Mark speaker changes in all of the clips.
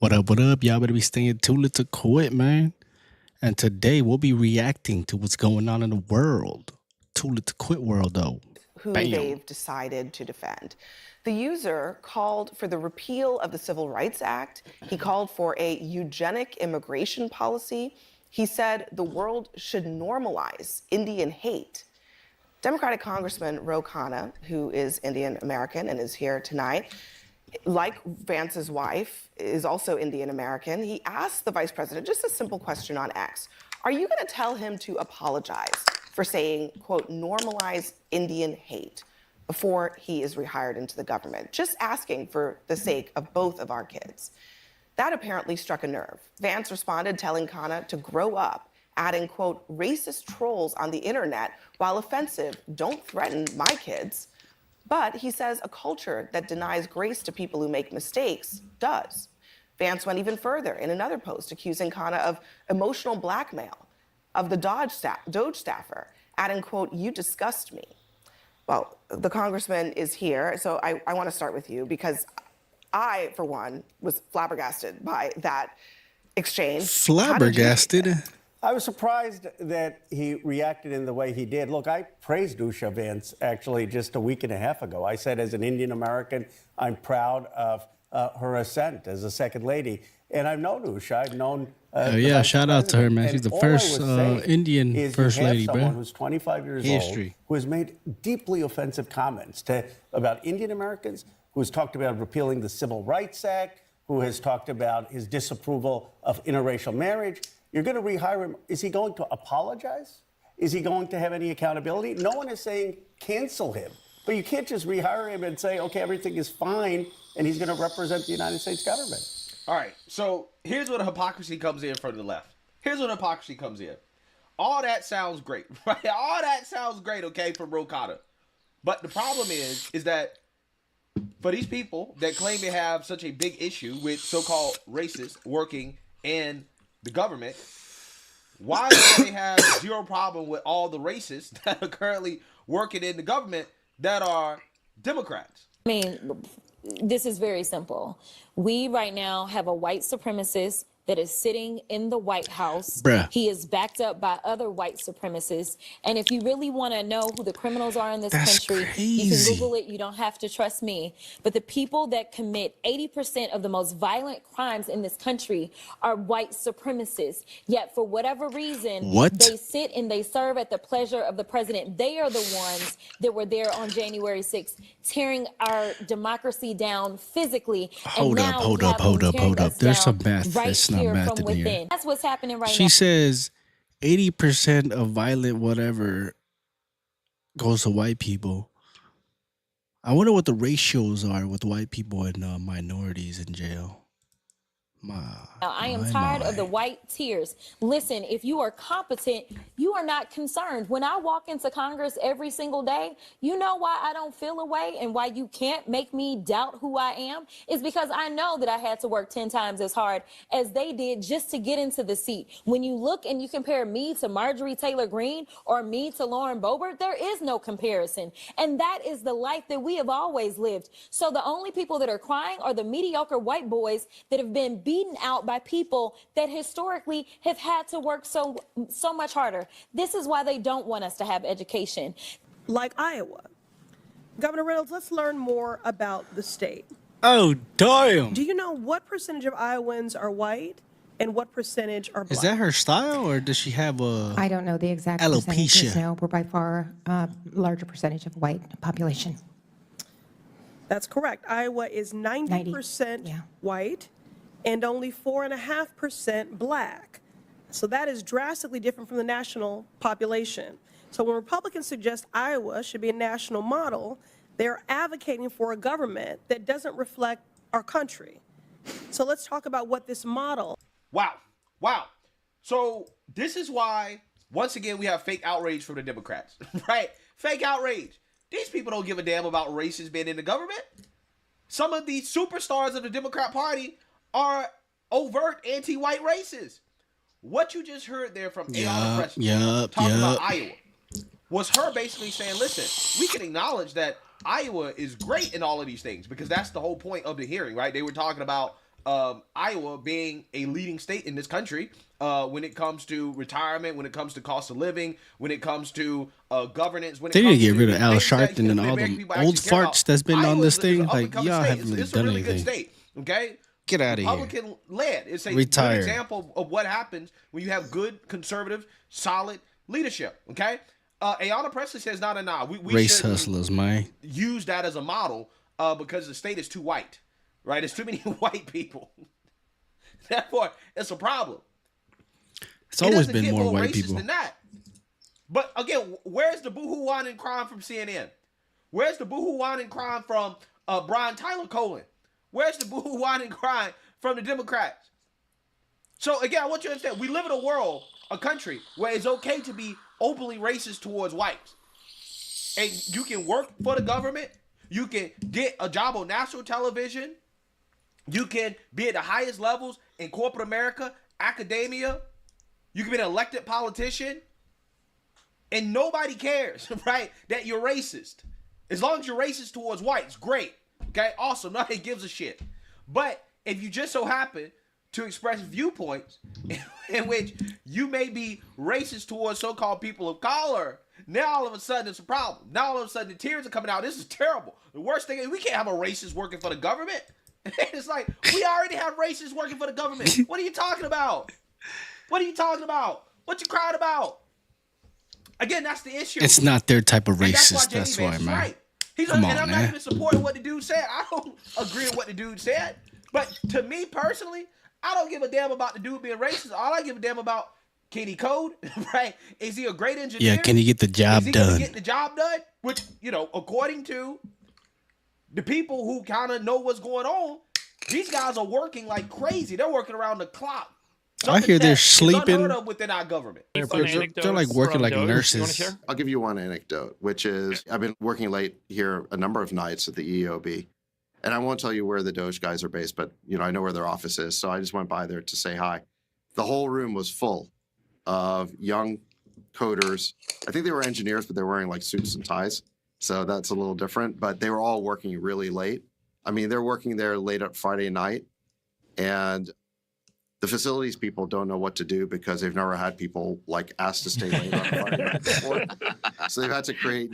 Speaker 1: What up? What up? Y'all better be staying tuned to quit, man. And today we'll be reacting to what's going on in the world. Too Lit to Quit world, though.
Speaker 2: Who
Speaker 1: Bam.
Speaker 2: they've decided to defend. The user called for the repeal of the Civil Rights Act. He called for a eugenic immigration policy. He said the world should normalize Indian hate. Democratic Congressman Ro Khanna, who is Indian American and is here tonight, like Vance's wife, is also Indian American. He asked the vice president just a simple question on X. Are you going to tell him to apologize for saying, quote, normalize Indian hate before he is rehired into the government? Just asking for the sake of both of our kids. That apparently struck a nerve. Vance responded telling Khanna to grow up, adding, quote, racist trolls on the internet, while offensive, don't threaten my kids. But he says a culture that denies grace to people who make mistakes does. Vance went even further in another post, accusing Khanna of emotional blackmail of the Doge staffer, adding, quote, you disgust me. Well, the congressman is here, so I want to start with you because I, for one, was flabbergasted by that exchange.
Speaker 1: Flabbergasted?
Speaker 3: I was surprised that he reacted in the way he did. Look, I praised Usha Vance actually just a week and a half ago. I said, as an Indian American, I'm proud of her ascent as a second lady. And I've known Usha. I've known.
Speaker 1: Yeah, shout out to her, man. She's the first Indian
Speaker 3: is
Speaker 1: first
Speaker 3: you have
Speaker 1: lady,
Speaker 3: someone
Speaker 1: bro.
Speaker 3: who's 25 years
Speaker 1: History.
Speaker 3: old, who has made deeply offensive comments about Indian Americans, who has talked about repealing the Civil Rights Act, who has talked about his disapproval of interracial marriage. You're going to rehire him. Is he going to apologize? Is he going to have any accountability? No one is saying cancel him. But you can't just rehire him and say, okay, everything is fine, and he's going to represent the United States government.
Speaker 4: All right, so here's where the hypocrisy comes in from the left. Here's where the hypocrisy comes in. All that sounds great, right? All that sounds great, okay, from Ro Khanna. But the problem is that for these people that claim to have such a big issue with so-called racists working in the government, why do they have zero problem with all the racists that are currently working in the government that are Democrats?
Speaker 5: I mean, this is very simple. We right now have a white supremacist that is sitting in the White House.
Speaker 1: Bruh.
Speaker 5: He is backed up by other white supremacists. And if you really want to know who the criminals are in this
Speaker 1: That's
Speaker 5: country, you
Speaker 1: crazy.
Speaker 5: can Google it. You don't have to trust me. But the people that commit 80% of the most violent crimes in this country are white supremacists. Yet for whatever reason,
Speaker 1: What?
Speaker 5: they sit and they serve at the pleasure of the president. They are the ones that were there on January 6th, tearing our democracy down physically.
Speaker 1: Hold
Speaker 5: and
Speaker 1: up,
Speaker 5: now
Speaker 1: hold
Speaker 5: we
Speaker 1: up,
Speaker 5: have
Speaker 1: hold
Speaker 5: them
Speaker 1: up,
Speaker 5: tearing
Speaker 1: hold up.
Speaker 5: us
Speaker 1: There's
Speaker 5: down
Speaker 1: some math
Speaker 5: right
Speaker 1: that's not
Speaker 5: here
Speaker 1: math
Speaker 5: from
Speaker 1: in here.
Speaker 5: within. That's what's happening right
Speaker 1: She
Speaker 5: now.
Speaker 1: says 80% of violent whatever goes to white people. I wonder what the ratios are with white people and minorities in jail.
Speaker 5: Now, I am tired of the white tears. Listen, if you are competent, you are not concerned. When I walk into Congress every single day, you know why I don't feel away and why you can't make me doubt who I am? Is because I know that I had to work 10 times as hard as they did just to get into the seat. When you look and you compare me to Marjorie Taylor Greene or me to Lauren Boebert, there is no comparison. And that is the life that we have always lived. So the only people that are crying are the mediocre white boys that have been beaten out by people that historically have had to work so much harder. This is why they don't want us to have education.
Speaker 6: Like Iowa. Governor Reynolds, let's learn more about the state.
Speaker 1: Oh, damn.
Speaker 6: Do you know what percentage of Iowans are white and what percentage are black?
Speaker 1: Is that her style, or does she have a...
Speaker 7: I don't know the exact
Speaker 1: Alopecia.
Speaker 7: percentages. No, we're by far a larger percentage of white population.
Speaker 6: That's correct. Iowa is 90%
Speaker 7: yeah.
Speaker 6: white and only 4.5% black. So that is drastically different from the national population. So when Republicans suggest Iowa should be a national model, they're advocating for a government that doesn't reflect our country. So let's talk about what this model.
Speaker 4: Wow. So this is why, once again, we have fake outrage from the Democrats, right? Fake outrage. These people don't give a damn about racists being in the government. Some of these superstars of the Democrat Party are overt anti-white racists. What you just heard there from Ayanna Pressley talking about Iowa was her basically saying, listen, we can acknowledge that Iowa is great in all of these things because that's the whole point of the hearing, right? They were talking about Iowa being a leading state in this country when it comes to retirement, when it comes to cost of living, when it comes to governance. When
Speaker 1: They
Speaker 4: it
Speaker 1: need to
Speaker 4: comes
Speaker 1: get
Speaker 4: to
Speaker 1: rid of Al
Speaker 4: things that,
Speaker 1: Sharpton and
Speaker 4: the
Speaker 1: all
Speaker 4: American
Speaker 1: them
Speaker 4: people
Speaker 1: old
Speaker 4: actually care about.
Speaker 1: farts that's been on
Speaker 4: Iowa
Speaker 1: this
Speaker 4: is
Speaker 1: thing.
Speaker 4: an
Speaker 1: Like,
Speaker 4: up-and-coming
Speaker 1: y'all
Speaker 4: state.
Speaker 1: haven't really
Speaker 4: It's a
Speaker 1: done
Speaker 4: really good
Speaker 1: anything.
Speaker 4: state. Okay.
Speaker 1: Get outta here.
Speaker 4: Republican led. It's a
Speaker 1: Retire.
Speaker 4: good example of what happens when you have good, conservative, solid leadership. Okay. Ayanna Pressley says, nah. We
Speaker 1: Race
Speaker 4: shouldn't
Speaker 1: hustlers, man.
Speaker 4: use that as a model because the state is too white. Right? There's too many white people. Therefore, it's a problem.
Speaker 1: It's always
Speaker 4: doesn't
Speaker 1: been
Speaker 4: get
Speaker 1: more white
Speaker 4: racist
Speaker 1: people.
Speaker 4: than that. But again, where's the boohoo whining crime from CNN? Where's the boohoo whining crime from Brian Tyler Cohen? Where's the boohoo whining crime from the Democrats? So again, I want you to understand, we live in a world, a country, where it's okay to be openly racist towards whites. And you can work for the government. You can get a job on national television. You can be at the highest levels in corporate America, academia. You can be an elected politician. And nobody cares, right, that you're racist. As long as you're racist towards whites, great. Okay, awesome. Nobody gives a shit. But if you just so happen to express viewpoints in which you may be racist towards so-called people of color, now all of a sudden it's a problem. Now all of a sudden the tears are coming out. This is terrible. The worst thing is we can't have a racist working for the government. It's like, we already have racists working for the government. What are you talking about? What are you talking about? What you crying about? Again, that's the issue.
Speaker 1: It's not their type of
Speaker 4: And
Speaker 1: racist.
Speaker 4: Jamie
Speaker 1: That's why,
Speaker 4: Vance is
Speaker 1: man.
Speaker 4: right.
Speaker 1: Come on,
Speaker 4: and I'm not
Speaker 1: man.
Speaker 4: even supporting what the dude said. I don't agree with what the dude said. But to me personally, I don't give a damn about the dude being racist. All I give a damn about, can he code? Right? Is he a great engineer?
Speaker 1: Yeah, can he get the job
Speaker 4: Is he gonna
Speaker 1: done?
Speaker 4: get the job done? Which, according to the people who kind of know what's going on, these guys are working like crazy. They're working around the clock.
Speaker 1: I hear they're
Speaker 4: that is
Speaker 1: sleeping.
Speaker 4: unheard of within our government.
Speaker 1: They're like working like nurses.
Speaker 8: I'll give you one anecdote, which is I've been working late here a number of nights at the EOB. And I won't tell you where the Doge guys are based, but I know where their office is. So I just went by there to say hi. The whole room was full of young coders. I think they were engineers, but they're wearing like suits and ties. So that's a little different. But they were all working really late. I mean, they're working there late up Friday night. And the facilities people don't know what to do because they've never had people like asked to stay late on Friday night before. So they've had to create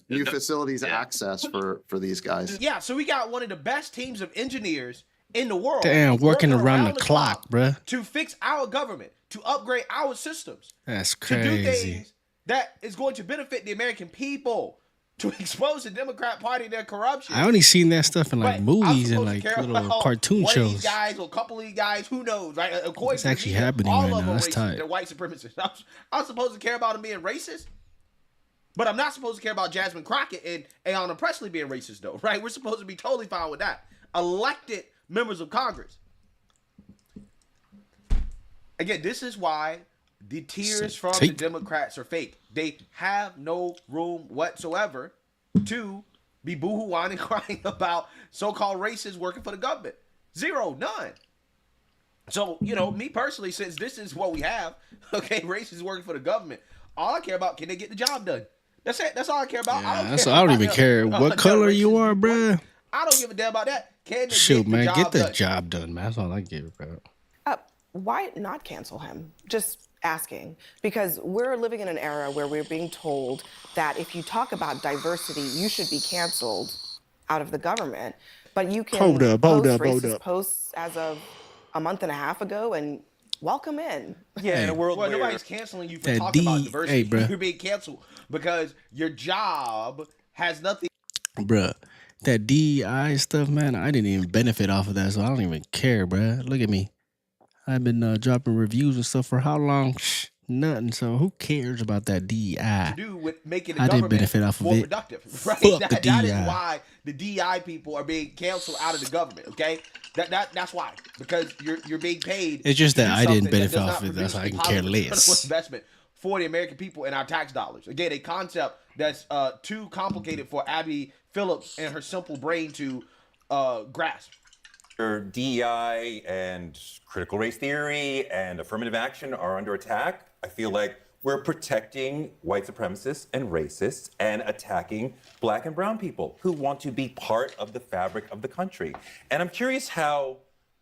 Speaker 8: new facilities access for these guys.
Speaker 4: Yeah, so we got one of the best teams of engineers in the world.
Speaker 1: Damn, working around the clock, bruh.
Speaker 4: To fix our government, to upgrade our systems.
Speaker 1: That's
Speaker 4: To do
Speaker 1: crazy.
Speaker 4: things that is going to benefit the American people. To expose the Democrat Party and their corruption.
Speaker 1: I only seen that stuff in like
Speaker 4: But I'm
Speaker 1: movies and
Speaker 4: supposed to
Speaker 1: like
Speaker 4: care
Speaker 1: little
Speaker 4: about
Speaker 1: cartoon
Speaker 4: one
Speaker 1: shows.
Speaker 4: of these guys or a couple of these guys, who knows, right? According
Speaker 1: It's
Speaker 4: to
Speaker 1: actually
Speaker 4: media,
Speaker 1: happening
Speaker 4: all
Speaker 1: right
Speaker 4: of
Speaker 1: now.
Speaker 4: them
Speaker 1: That's
Speaker 4: racist.
Speaker 1: tight.
Speaker 4: They're white supremacists. I'm supposed to care about them being racist, but I'm not supposed to care about Jasmine Crockett and Ayanna Pressley being racist, though, right? We're supposed to be totally fine with that. Elected members of Congress. Again, this is why the tears from the Democrats are fake. They have no room whatsoever to be boohoo whining crying about so-called racists working for the government. Zero, none. So, me personally, since this is what we have, okay, racists working for the government, all I care about, can they get the job done? That's it. That's all I care about.
Speaker 1: I don't even care what color you are, bruh.
Speaker 4: I don't give a damn about that. Can they
Speaker 1: Shoot,
Speaker 4: get
Speaker 1: man,
Speaker 4: the job
Speaker 1: get the
Speaker 4: done?
Speaker 1: job done, man. That's all I give about.
Speaker 2: Why not cancel him? Just asking. Because we're living in an era where we're being told that if you talk about diversity, you should be canceled out of the government. But you can
Speaker 1: Hold up.
Speaker 2: racist posts as of a month and a half ago and welcome in.
Speaker 9: Yeah, in a world
Speaker 4: Well,
Speaker 9: where
Speaker 4: nobody's canceling you for
Speaker 1: That
Speaker 4: talking about
Speaker 1: D-
Speaker 4: diversity.
Speaker 1: hey, bruh.
Speaker 4: You're being canceled because your job has nothing.
Speaker 1: Bruh, that DEI stuff, man, I didn't even benefit off of that, so I don't even care, bruh. Look at me. I've been dropping reviews and stuff for how long? Nothing. So who cares about that DEI?
Speaker 4: to do with making the
Speaker 1: I didn't
Speaker 4: government
Speaker 1: benefit off of
Speaker 4: more
Speaker 1: it.
Speaker 4: productive, right?
Speaker 1: Fuck the
Speaker 4: That is
Speaker 1: DEI.
Speaker 4: why the DEI people are being canceled out of the government. Okay, that's why, because you're being paid.
Speaker 1: It's just
Speaker 4: to
Speaker 1: that
Speaker 4: do
Speaker 1: I didn't
Speaker 4: something that
Speaker 1: benefit
Speaker 4: does
Speaker 1: off
Speaker 4: not
Speaker 1: it. That's
Speaker 4: produce
Speaker 1: why I
Speaker 4: a
Speaker 1: can
Speaker 4: positive
Speaker 1: care
Speaker 4: return on
Speaker 1: less.
Speaker 4: investment for the American people and our tax dollars. Again, a concept that's too complicated for Abby Phillips and her simple brain to grasp.
Speaker 9: DEI and critical race theory and affirmative action are under attack, I feel like we're protecting white supremacists and racists and attacking black and brown people who want to be part of the fabric of the country. And I'm curious how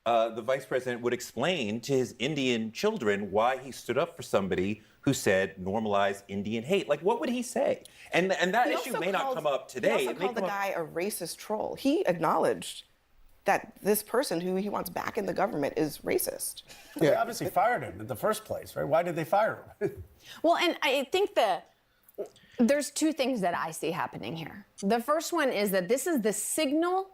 Speaker 9: the vice president would explain to his Indian children why he stood up for somebody who said normalize Indian hate. Like, what would he say? And that
Speaker 2: He
Speaker 9: issue
Speaker 2: also
Speaker 9: may not
Speaker 2: called-
Speaker 9: come up
Speaker 2: He
Speaker 9: today.
Speaker 2: also
Speaker 9: It may
Speaker 2: called the
Speaker 9: come up-
Speaker 2: guy a racist troll. He acknowledged that this person who he wants back in the government is racist.
Speaker 3: They obviously fired him in the first place, right? Why did they fire him?
Speaker 10: Well, and I think there's two things that I see happening here. The first one is that this is the signal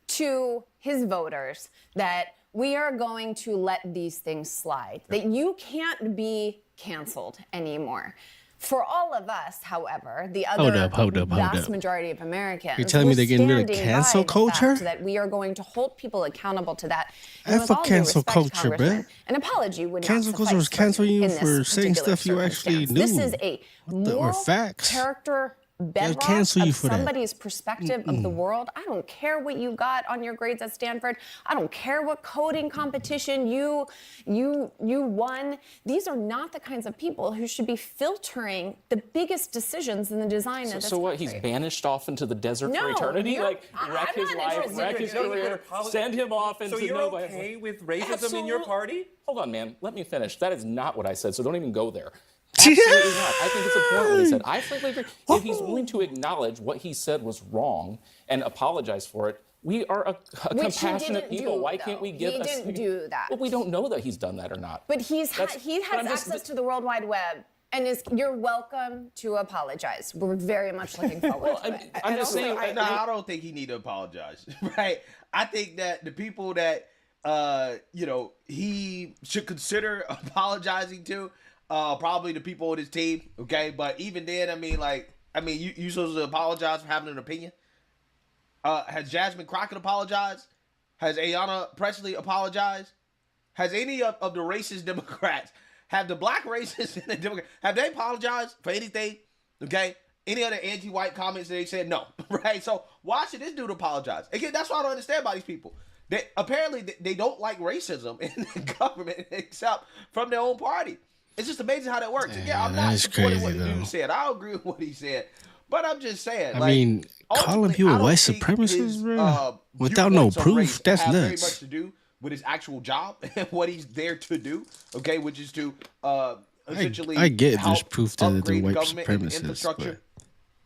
Speaker 10: to his voters that we are going to let these things slide, that you can't be canceled anymore. For all of us, however, the other
Speaker 1: hold up.
Speaker 10: vast majority of Americans,
Speaker 1: You're telling me
Speaker 10: we're
Speaker 1: they're getting rid of
Speaker 10: standing
Speaker 1: cancel
Speaker 10: by the
Speaker 1: culture?
Speaker 10: fact that we are going to hold people accountable to that.
Speaker 1: F
Speaker 10: And with
Speaker 1: for
Speaker 10: all due
Speaker 1: cancel
Speaker 10: respect,
Speaker 1: culture, bruh.
Speaker 10: Congressman, an apology would
Speaker 1: Cancel
Speaker 10: not
Speaker 1: culture was
Speaker 10: suffice for
Speaker 1: canceling you
Speaker 10: in this
Speaker 1: for saying
Speaker 10: particular
Speaker 1: stuff you actually
Speaker 10: circumstance. This
Speaker 1: knew.
Speaker 10: is a
Speaker 1: Or
Speaker 10: moral
Speaker 1: facts.
Speaker 10: character bedrock
Speaker 1: cancel you
Speaker 10: of
Speaker 1: for that.
Speaker 10: somebody's perspective of the world. I don't care what you got on your grades at Stanford. I don't care what coding competition you won. These are not the kinds of people who should be filtering the biggest decisions in the design of this
Speaker 11: So what? He's
Speaker 10: country.
Speaker 11: banished off into the desert
Speaker 10: No,
Speaker 11: for eternity?
Speaker 10: you're-
Speaker 11: Like
Speaker 10: I'm
Speaker 11: wreck his
Speaker 10: not
Speaker 11: life,
Speaker 10: interested
Speaker 11: wreck
Speaker 10: in
Speaker 11: his
Speaker 10: doing
Speaker 11: career, send him off into
Speaker 9: So you're
Speaker 11: nowhere.
Speaker 9: okay with racism in your party?
Speaker 11: Hold on, man. Let me finish. That is not what I said, so don't even go there. Absolutely not. I think it's important what he said. I frankly agree. If he's willing to acknowledge what he said was wrong and apologize for it, we are a
Speaker 10: Which he
Speaker 11: compassionate
Speaker 10: didn't
Speaker 11: people.
Speaker 10: do,
Speaker 11: Why can't we
Speaker 10: though.
Speaker 11: give
Speaker 10: He
Speaker 11: us?
Speaker 10: didn't do that.
Speaker 11: Well, we don't know that he's done that or not.
Speaker 10: But he
Speaker 11: But
Speaker 10: has
Speaker 11: I'm just-
Speaker 10: access to the World Wide Web, and you're welcome to apologize. We're very much looking forward to it.
Speaker 11: I'm just saying.
Speaker 4: I don't think he need to apologize, right? I think that the people that he should consider apologizing to, probably the people on his team, okay? But even then, you supposed to apologize for having an opinion? Has Jasmine Crockett apologized? Has Ayanna Pressley apologized? Has any of the racist Democrats, have the black racists and the Democrats, have they apologized for anything? Okay? Any other anti-white comments that they said? No, right? So why should this dude apologize? Again, that's what I don't understand about these people. Apparently they don't like racism in the government except from their own party. It's just amazing how that works. Again, I'm not
Speaker 1: that's
Speaker 4: supporting what
Speaker 1: crazy,
Speaker 4: the dude
Speaker 1: though.
Speaker 4: said. I agree with what he said. But I'm just saying.
Speaker 1: I mean, calling people white supremacists, bro, without no proof, that's
Speaker 4: have very
Speaker 1: nuts.
Speaker 4: much to do with his actual job and what he's there to do. Okay, which is to essentially
Speaker 1: I get
Speaker 4: help
Speaker 1: there's proof that they're
Speaker 4: upgrade
Speaker 1: white
Speaker 4: government and
Speaker 1: supremacists,
Speaker 4: infrastructure.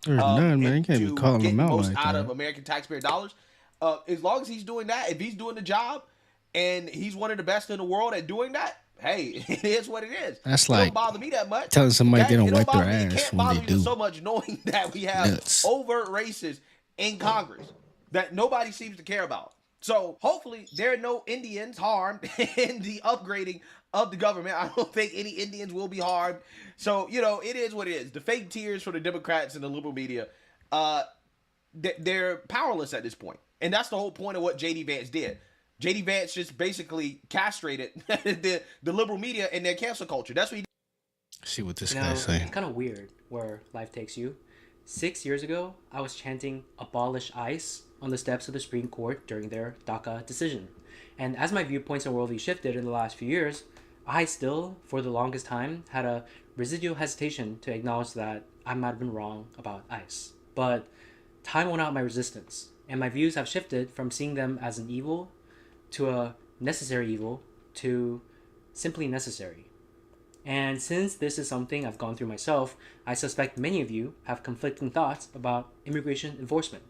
Speaker 1: There's none, man. You
Speaker 4: and
Speaker 1: can't be
Speaker 4: to
Speaker 1: calling
Speaker 4: get
Speaker 1: them
Speaker 4: the
Speaker 1: out
Speaker 4: most
Speaker 1: like
Speaker 4: out of
Speaker 1: that.
Speaker 4: American taxpayer dollars. As long as he's doing that, if he's doing the job, and he's one of the best in the world at doing that, hey, it is what it is.
Speaker 1: That's
Speaker 4: It
Speaker 1: like
Speaker 4: don't bother me that much.
Speaker 1: telling somebody
Speaker 4: okay?
Speaker 1: they don't
Speaker 4: It
Speaker 1: wipe their
Speaker 4: bother me. It
Speaker 1: ass
Speaker 4: can't
Speaker 1: when
Speaker 4: bother
Speaker 1: they
Speaker 4: me
Speaker 1: do.
Speaker 4: so much knowing that we have
Speaker 1: Nuts.
Speaker 4: overt racists in Congress that nobody seems to care about. So hopefully there are no Indians harmed in the upgrading of the government. I don't think any Indians will be harmed. So, it is what it is. The fake tears for the Democrats and the liberal media, they're powerless at this point. And that's the whole point of what J.D. Vance did. J.D. Vance just basically castrated the liberal media and their cancel culture. That's what he did.
Speaker 1: See what this
Speaker 12: Now,
Speaker 1: guy's saying.
Speaker 12: it's kind of weird where life takes you. 6 years ago, I was chanting abolish ICE on the steps of the Supreme Court during their DACA decision. And as my viewpoints and worldview shifted in the last few years, I still, for the longest time, had a residual hesitation to acknowledge that I might have been wrong about ICE. But time won out my resistance, and my views have shifted from seeing them as an evil to a necessary evil to simply necessary. And since this is something I've gone through myself, I suspect many of you have conflicting thoughts about immigration enforcement.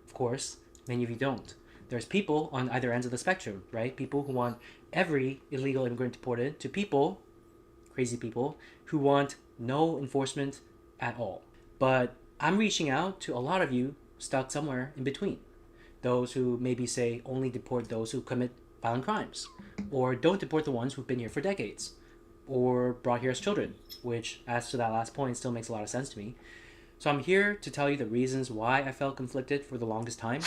Speaker 12: Of course, many of you don't. There's people on either ends of the spectrum, right? People who want every illegal immigrant deported to people, crazy people, who want no enforcement at all. But I'm reaching out to a lot of you stuck somewhere in between. Those who maybe say only deport those who commit violent crimes, or don't deport the ones who've been here for decades, or brought here as children, which, as to that last point, still makes a lot of sense to me. So I'm here to tell you the reasons why I felt conflicted for the longest time,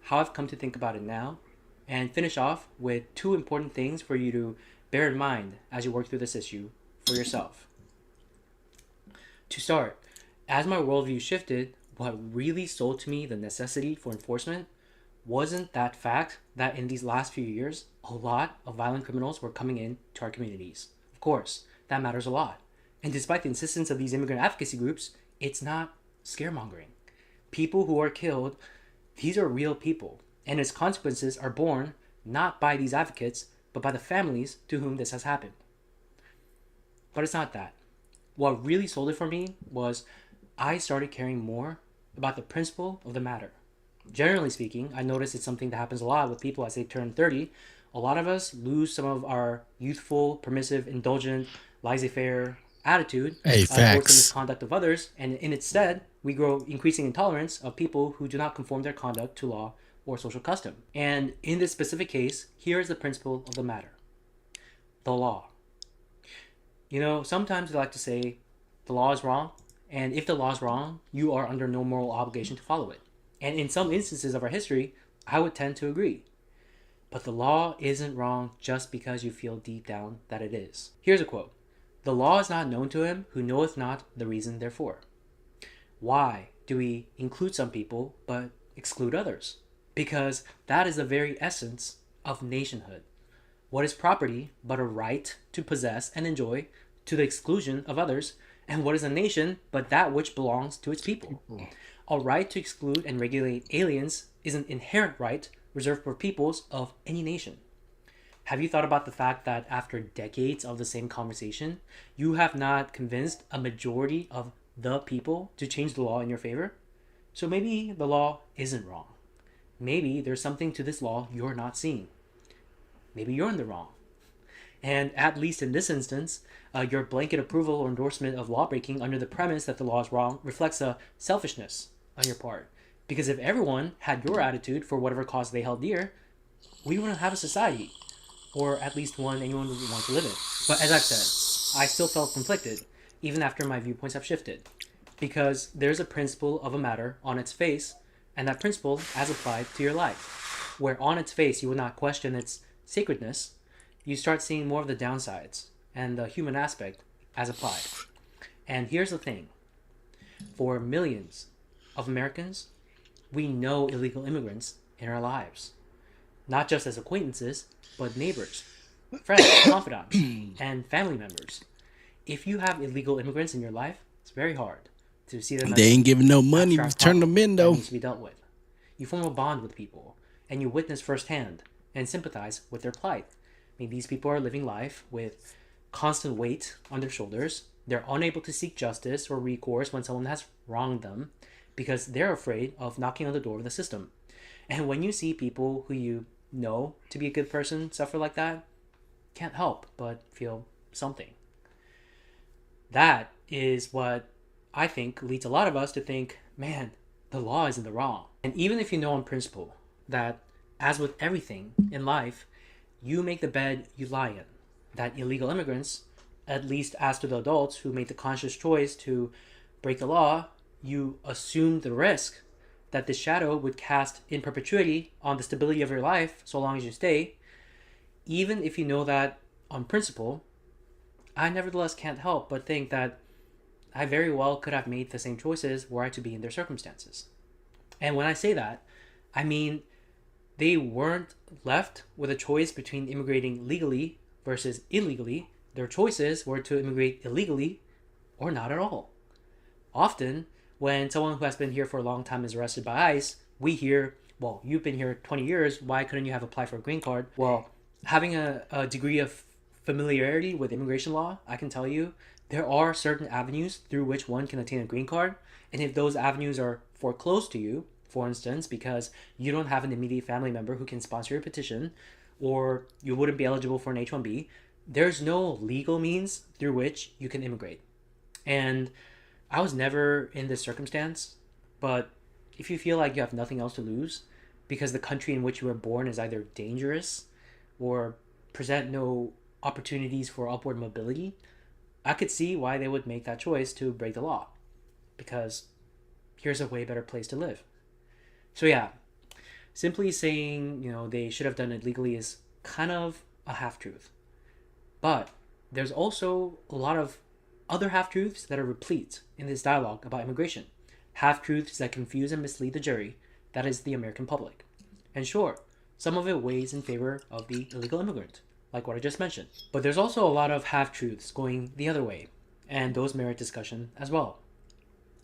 Speaker 12: how I've come to think about it now, and finish off with 2 important things for you to bear in mind as you work through this issue for yourself. To start, as my worldview shifted, what really sold to me the necessity for enforcement wasn't that fact that in these last few years, a lot of violent criminals were coming in to our communities. Of course, that matters a lot. And despite the insistence of these immigrant advocacy groups, it's not scaremongering. People who are killed, these are real people, and its consequences are borne not by these advocates, but by the families to whom this has happened. But it's not that. What really sold it for me was I started caring more about the principle of the matter. Generally speaking, I notice it's something that happens a lot with people as they turn 30. A lot of us lose some of our youthful, permissive, indulgent, laissez-faire attitude towards the misconduct of others, and in its stead, we grow increasing intolerance of people who do not conform their conduct to law or social custom. And in this specific case, here is the principle of the matter. The law. You know, sometimes they like to say the law is wrong, and if the law is wrong, you are under no moral obligation to follow it. And in some instances of our history, I would tend to agree. But the law isn't wrong just because you feel deep down that it is. Here's a quote. The law is not known to him who knoweth not the reason therefore. Why do we include some people but exclude others? Because that is the very essence of nationhood. What is property but a right to possess and enjoy to the exclusion of others? And what is a nation but that which belongs to its people? A right to exclude and regulate aliens is an inherent right reserved for peoples of any nation. Have you thought about the fact that after decades of the same conversation, you have not convinced a majority of the people to change the law in your favor? So maybe the law isn't wrong. Maybe there's something to this law you're not seeing. Maybe you're in the wrong. And at least in this instance, your blanket approval or endorsement of lawbreaking under the premise that the law is wrong reflects a selfishness on your part. Because if everyone had your attitude for whatever cause they held dear, we wouldn't have a society. Or at least one anyone would want to live in. But as I've said, I still felt conflicted, even after my viewpoints have shifted. Because there's a principle of a matter on its face, and that principle as applied to your life. Where on its face you would not question its sacredness, you start seeing more of the downsides and the human aspect as applied. And here's the thing. For millions of Americans, we know illegal immigrants in our lives. Not just as acquaintances, but neighbors, friends, confidants, and family members. If you have illegal immigrants in your life, it's very hard to see them.
Speaker 1: They ain't giving no money. Turn them in, though.
Speaker 12: Needs to be dealt with. You form a bond with people, and you witness firsthand and sympathize with their plight. I mean, these people are living life with constant weight on their shoulders. They're unable to seek justice or recourse when someone has wronged them because they're afraid of knocking on the door of the system. And when you see people who you know to be a good person suffer like that, can't help but feel something. That is what I think leads a lot of us to think, man, the law is in the wrong. And even if you know on principle that, as with everything in life, you make the bed you lie in, that illegal immigrants, at least as to the adults who made the conscious choice to break the law, you assume the risk that this shadow would cast in perpetuity on the stability of your life so long as you stay. Even if you know that on principle, I nevertheless can't help but think that I very well could have made the same choices were I to be in their circumstances. And when I say that, I mean they weren't left with a choice between immigrating legally versus illegally. Their choices were to immigrate illegally or not at all. Often, when someone who has been here for a long time is arrested by ICE, we hear, well, you've been here 20 years, why couldn't you have applied for a green card? Well, having a degree of familiarity with immigration law, I can tell you, there are certain avenues through which one can attain a green card. And if those avenues are foreclosed to you, for instance, because you don't have an immediate family member who can sponsor your petition, or you wouldn't be eligible for an H-1B, there's no legal means through which you can immigrate. And I was never in this circumstance, but if you feel like you have nothing else to lose because the country in which you were born is either dangerous or present no opportunities for upward mobility, I could see why they would make that choice to break the law, because here's a way better place to live. So yeah, simply saying, they should have done it legally is kind of a half-truth. But there's also a lot of other half-truths that are replete in this dialogue about immigration. Half-truths that confuse and mislead the jury, that is the American public. And sure, some of it weighs in favor of the illegal immigrant, like what I just mentioned. But there's also a lot of half-truths going the other way, and those merit discussion as well.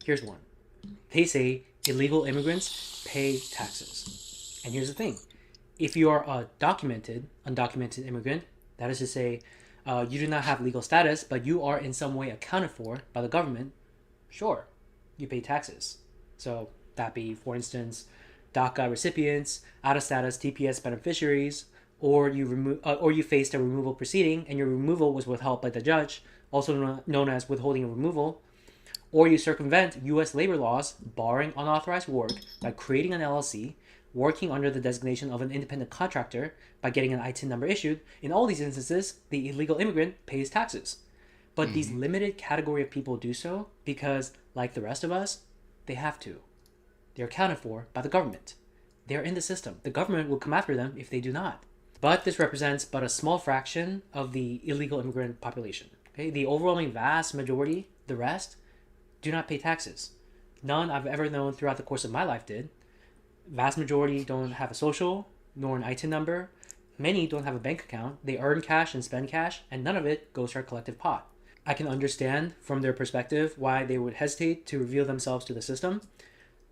Speaker 12: Here's one. They say illegal immigrants pay taxes. And here's the thing. if you are a undocumented immigrant, that is to say, you do not have legal status, but you are in some way accounted for by the government, sure, you pay taxes. So that be, for instance, DACA recipients, out-of-status TPS beneficiaries, or you faced a removal proceeding and your removal was withheld by the judge, also known as withholding of removal, or you circumvent U.S. labor laws barring unauthorized work by creating an LLC, working under the designation of an independent contractor by getting an ITIN number issued. In all these instances, the illegal immigrant pays taxes. But these limited category of people do so because, like the rest of us, they have to. They're accounted for by the government. They're in the system. The government will come after them if they do not. But this represents but a small fraction of the illegal immigrant population. Okay? The overwhelming vast majority, the rest, do not pay taxes. None I've ever known throughout the course of my life did. Vast majority don't have a social, nor an ITIN number. Many don't have a bank account. They earn cash and spend cash, and none of it goes to our collective pot. I can understand from their perspective why they would hesitate to reveal themselves to the system,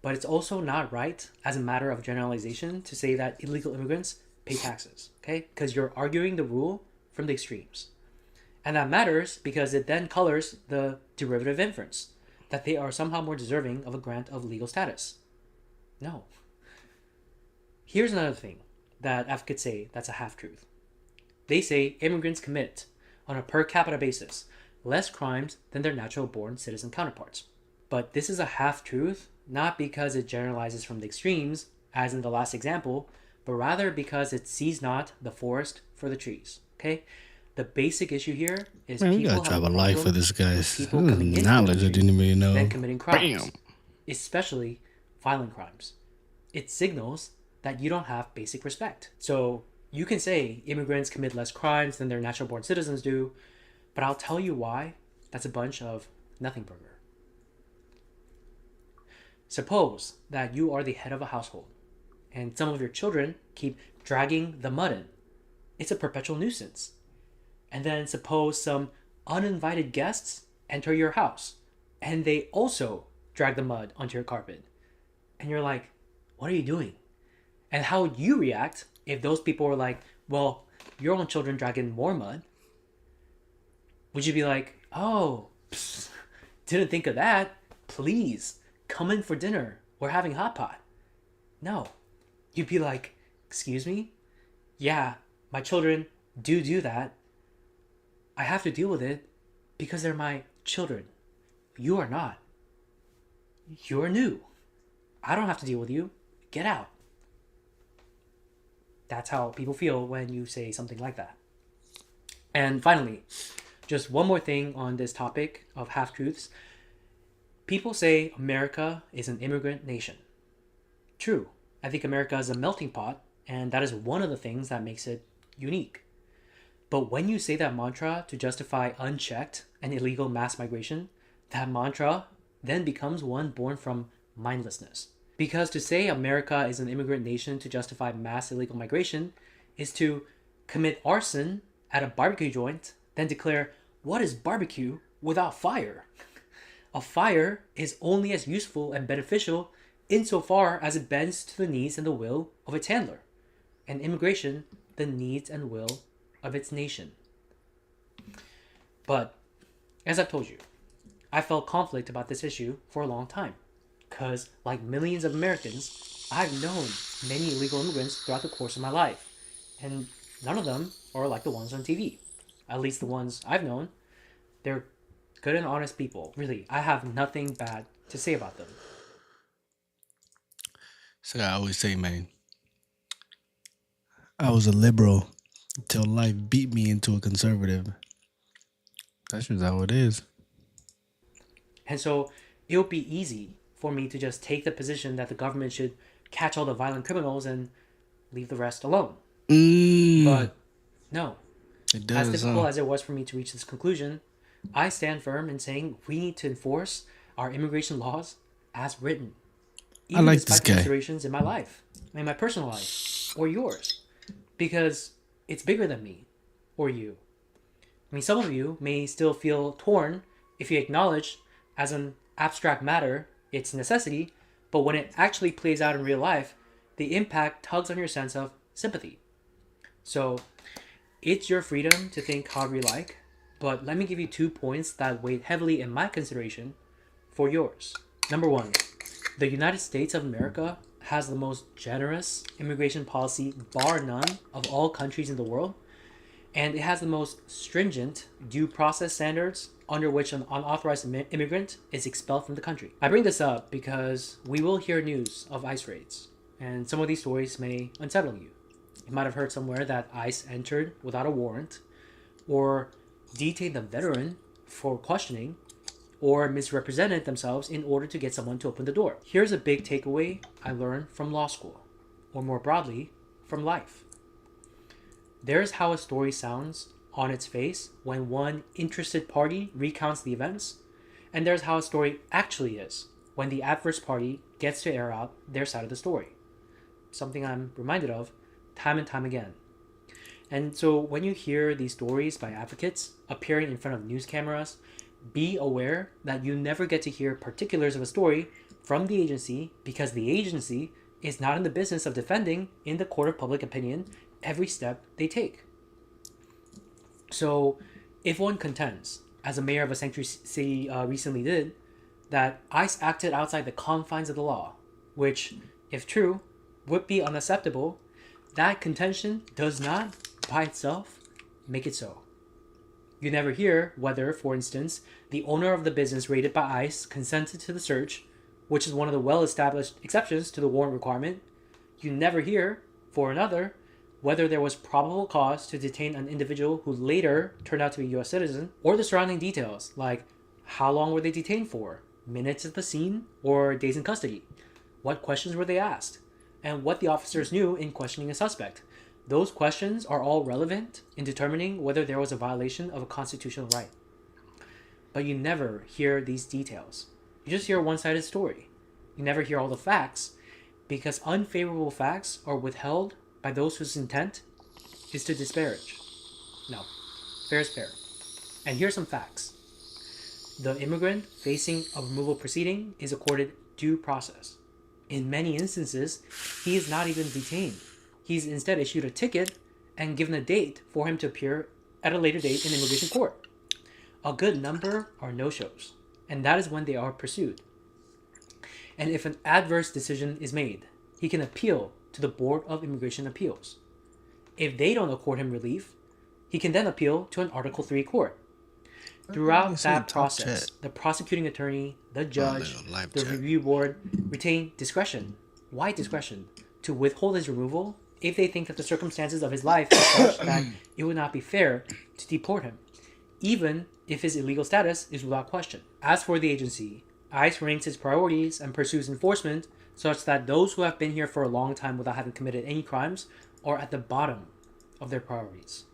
Speaker 12: but it's also not right as a matter of generalization to say that illegal immigrants pay taxes, okay? Because you're arguing the rule from the extremes. And that matters because it then colors the derivative inference that they are somehow more deserving of a grant of legal status. No. Here's another thing that advocates say that's a half-truth. They say immigrants commit, on a per capita basis, less crimes than their natural-born citizen counterparts. But this is a half-truth, not because it generalizes from the extremes, as in the last example, but rather because it sees not the forest for the trees. Okay? The basic issue here is
Speaker 1: Man, we
Speaker 12: people
Speaker 1: gotta
Speaker 12: have
Speaker 1: drop a
Speaker 12: a
Speaker 1: like
Speaker 12: problem
Speaker 1: for this guy.
Speaker 12: with people coming into the
Speaker 1: Knowledge I
Speaker 12: country
Speaker 1: didn't even know.
Speaker 12: than committing crimes,
Speaker 1: Bam.
Speaker 12: especially violent crimes. It signals that you don't have basic respect. So you can say immigrants commit less crimes than their natural-born citizens do, but I'll tell you why that's a bunch of nothing burger. Suppose that you are the head of a household and some of your children keep dragging the mud in. It's a perpetual nuisance. And then suppose some uninvited guests enter your house and they also drag the mud onto your carpet. And you're like, what are you doing? And how would you react if those people were like, well, your own children drag in more mud? Would you be like, oh, psst, didn't think of that. Please, come in for dinner. We're having hot pot. No. You'd be like, excuse me? Yeah, my children do that. I have to deal with it because they're my children. You are not. You're new. I don't have to deal with you. Get out. That's how people feel when you say something like that. And finally, just one more thing on this topic of half-truths. People say America is an immigrant nation. True. I think America is a melting pot, and that is one of the things that makes it unique. But when you say that mantra to justify unchecked and illegal mass migration, that mantra then becomes one born from mindlessness. Because to say America is an immigrant nation to justify mass illegal migration is to commit arson at a barbecue joint, then declare, what is barbecue without fire? A fire is only as useful and beneficial insofar as it bends to the needs and the will of its handler, and immigration, the needs and will of its nation. But, as I've told you, I felt conflict about this issue for a long time, because, like millions of Americans, I've known many illegal immigrants throughout the course of my life, and none of them are like the ones on TV. At least the ones I've known, they're good and honest people. Really, I have nothing bad to say about them.
Speaker 1: So I always say, man, I was a liberal until life beat me into a conservative. That's just how it is.
Speaker 12: And so it would be easy for me to just take the position that the government should catch all the violent criminals and leave the rest alone. But no.
Speaker 1: It does,
Speaker 12: as difficult as it was for me to reach this conclusion, I stand firm in saying we need to enforce our immigration laws as written. Even
Speaker 1: I like
Speaker 12: despite
Speaker 1: this guy.
Speaker 12: considerations in my life, in my personal life, or yours. Because it's bigger than me or you. I mean, some of you may still feel torn if you acknowledge as an abstract matter its necessity, but when it actually plays out in real life, the impact tugs on your sense of sympathy. So it's your freedom to think however you like, but let me give you 2 points that weighed heavily in my consideration for yours. Number one, the United States of America has the most generous immigration policy, bar none, of all countries in the world, and it has the most stringent due process standards under which an unauthorized immigrant is expelled from the country. I bring this up because we will hear news of ICE raids, and some of these stories may unsettle you. You might have heard somewhere that ICE entered without a warrant, or detained a veteran for questioning, or misrepresented themselves in order to get someone to open the door. Here's a big takeaway I learned from law school, or more broadly, from life. There's how a story sounds on its face when one interested party recounts the events, and there's how a story actually is when the adverse party gets to air out their side of the story. Something I'm reminded of time and time again. And so when you hear these stories by advocates appearing in front of news cameras, be aware that you never get to hear particulars of a story from the agency, because the agency is not in the business of defending in the court of public opinion every step they take. So if one contends, as a mayor of a sanctuary city recently did, that ICE acted outside the confines of the law, which, if true, would be unacceptable, that contention does not, by itself, make it so. You never hear whether, for instance, the owner of the business raided by ICE consented to the search, which is one of the well-established exceptions to the warrant requirement. You never hear, for another, whether there was probable cause to detain an individual who later turned out to be a U.S. citizen, or the surrounding details, like how long were they detained for, minutes at the scene, or days in custody, what questions were they asked, and what the officers knew in questioning a suspect. Those questions are all relevant in determining whether there was a violation of a constitutional right. But you never hear these details. You just hear a one-sided story. You never hear all the facts, because unfavorable facts are withheld by those whose intent is to disparage. No, fair is fair. And here's some facts. The immigrant facing a removal proceeding is accorded due process. In many instances, he is not even detained. He's instead issued a ticket and given a date for him to appear at a later date in immigration court. A good number are no-shows, and that is when they are pursued. And if an adverse decision is made, he can appeal to the Board of Immigration Appeals. If they don't accord him relief, he can then appeal to an Article 3 court. Throughout that process, the prosecuting attorney, the judge, the review board retain discretion. Why discretion? To withhold his removal if they think that the circumstances of his life are such that it would not be fair to deport him, even if his illegal status is without question. As for the agency, ICE ranks its priorities and pursues enforcement such that those who have been here for a long time without having committed any crimes are at the bottom of their priorities.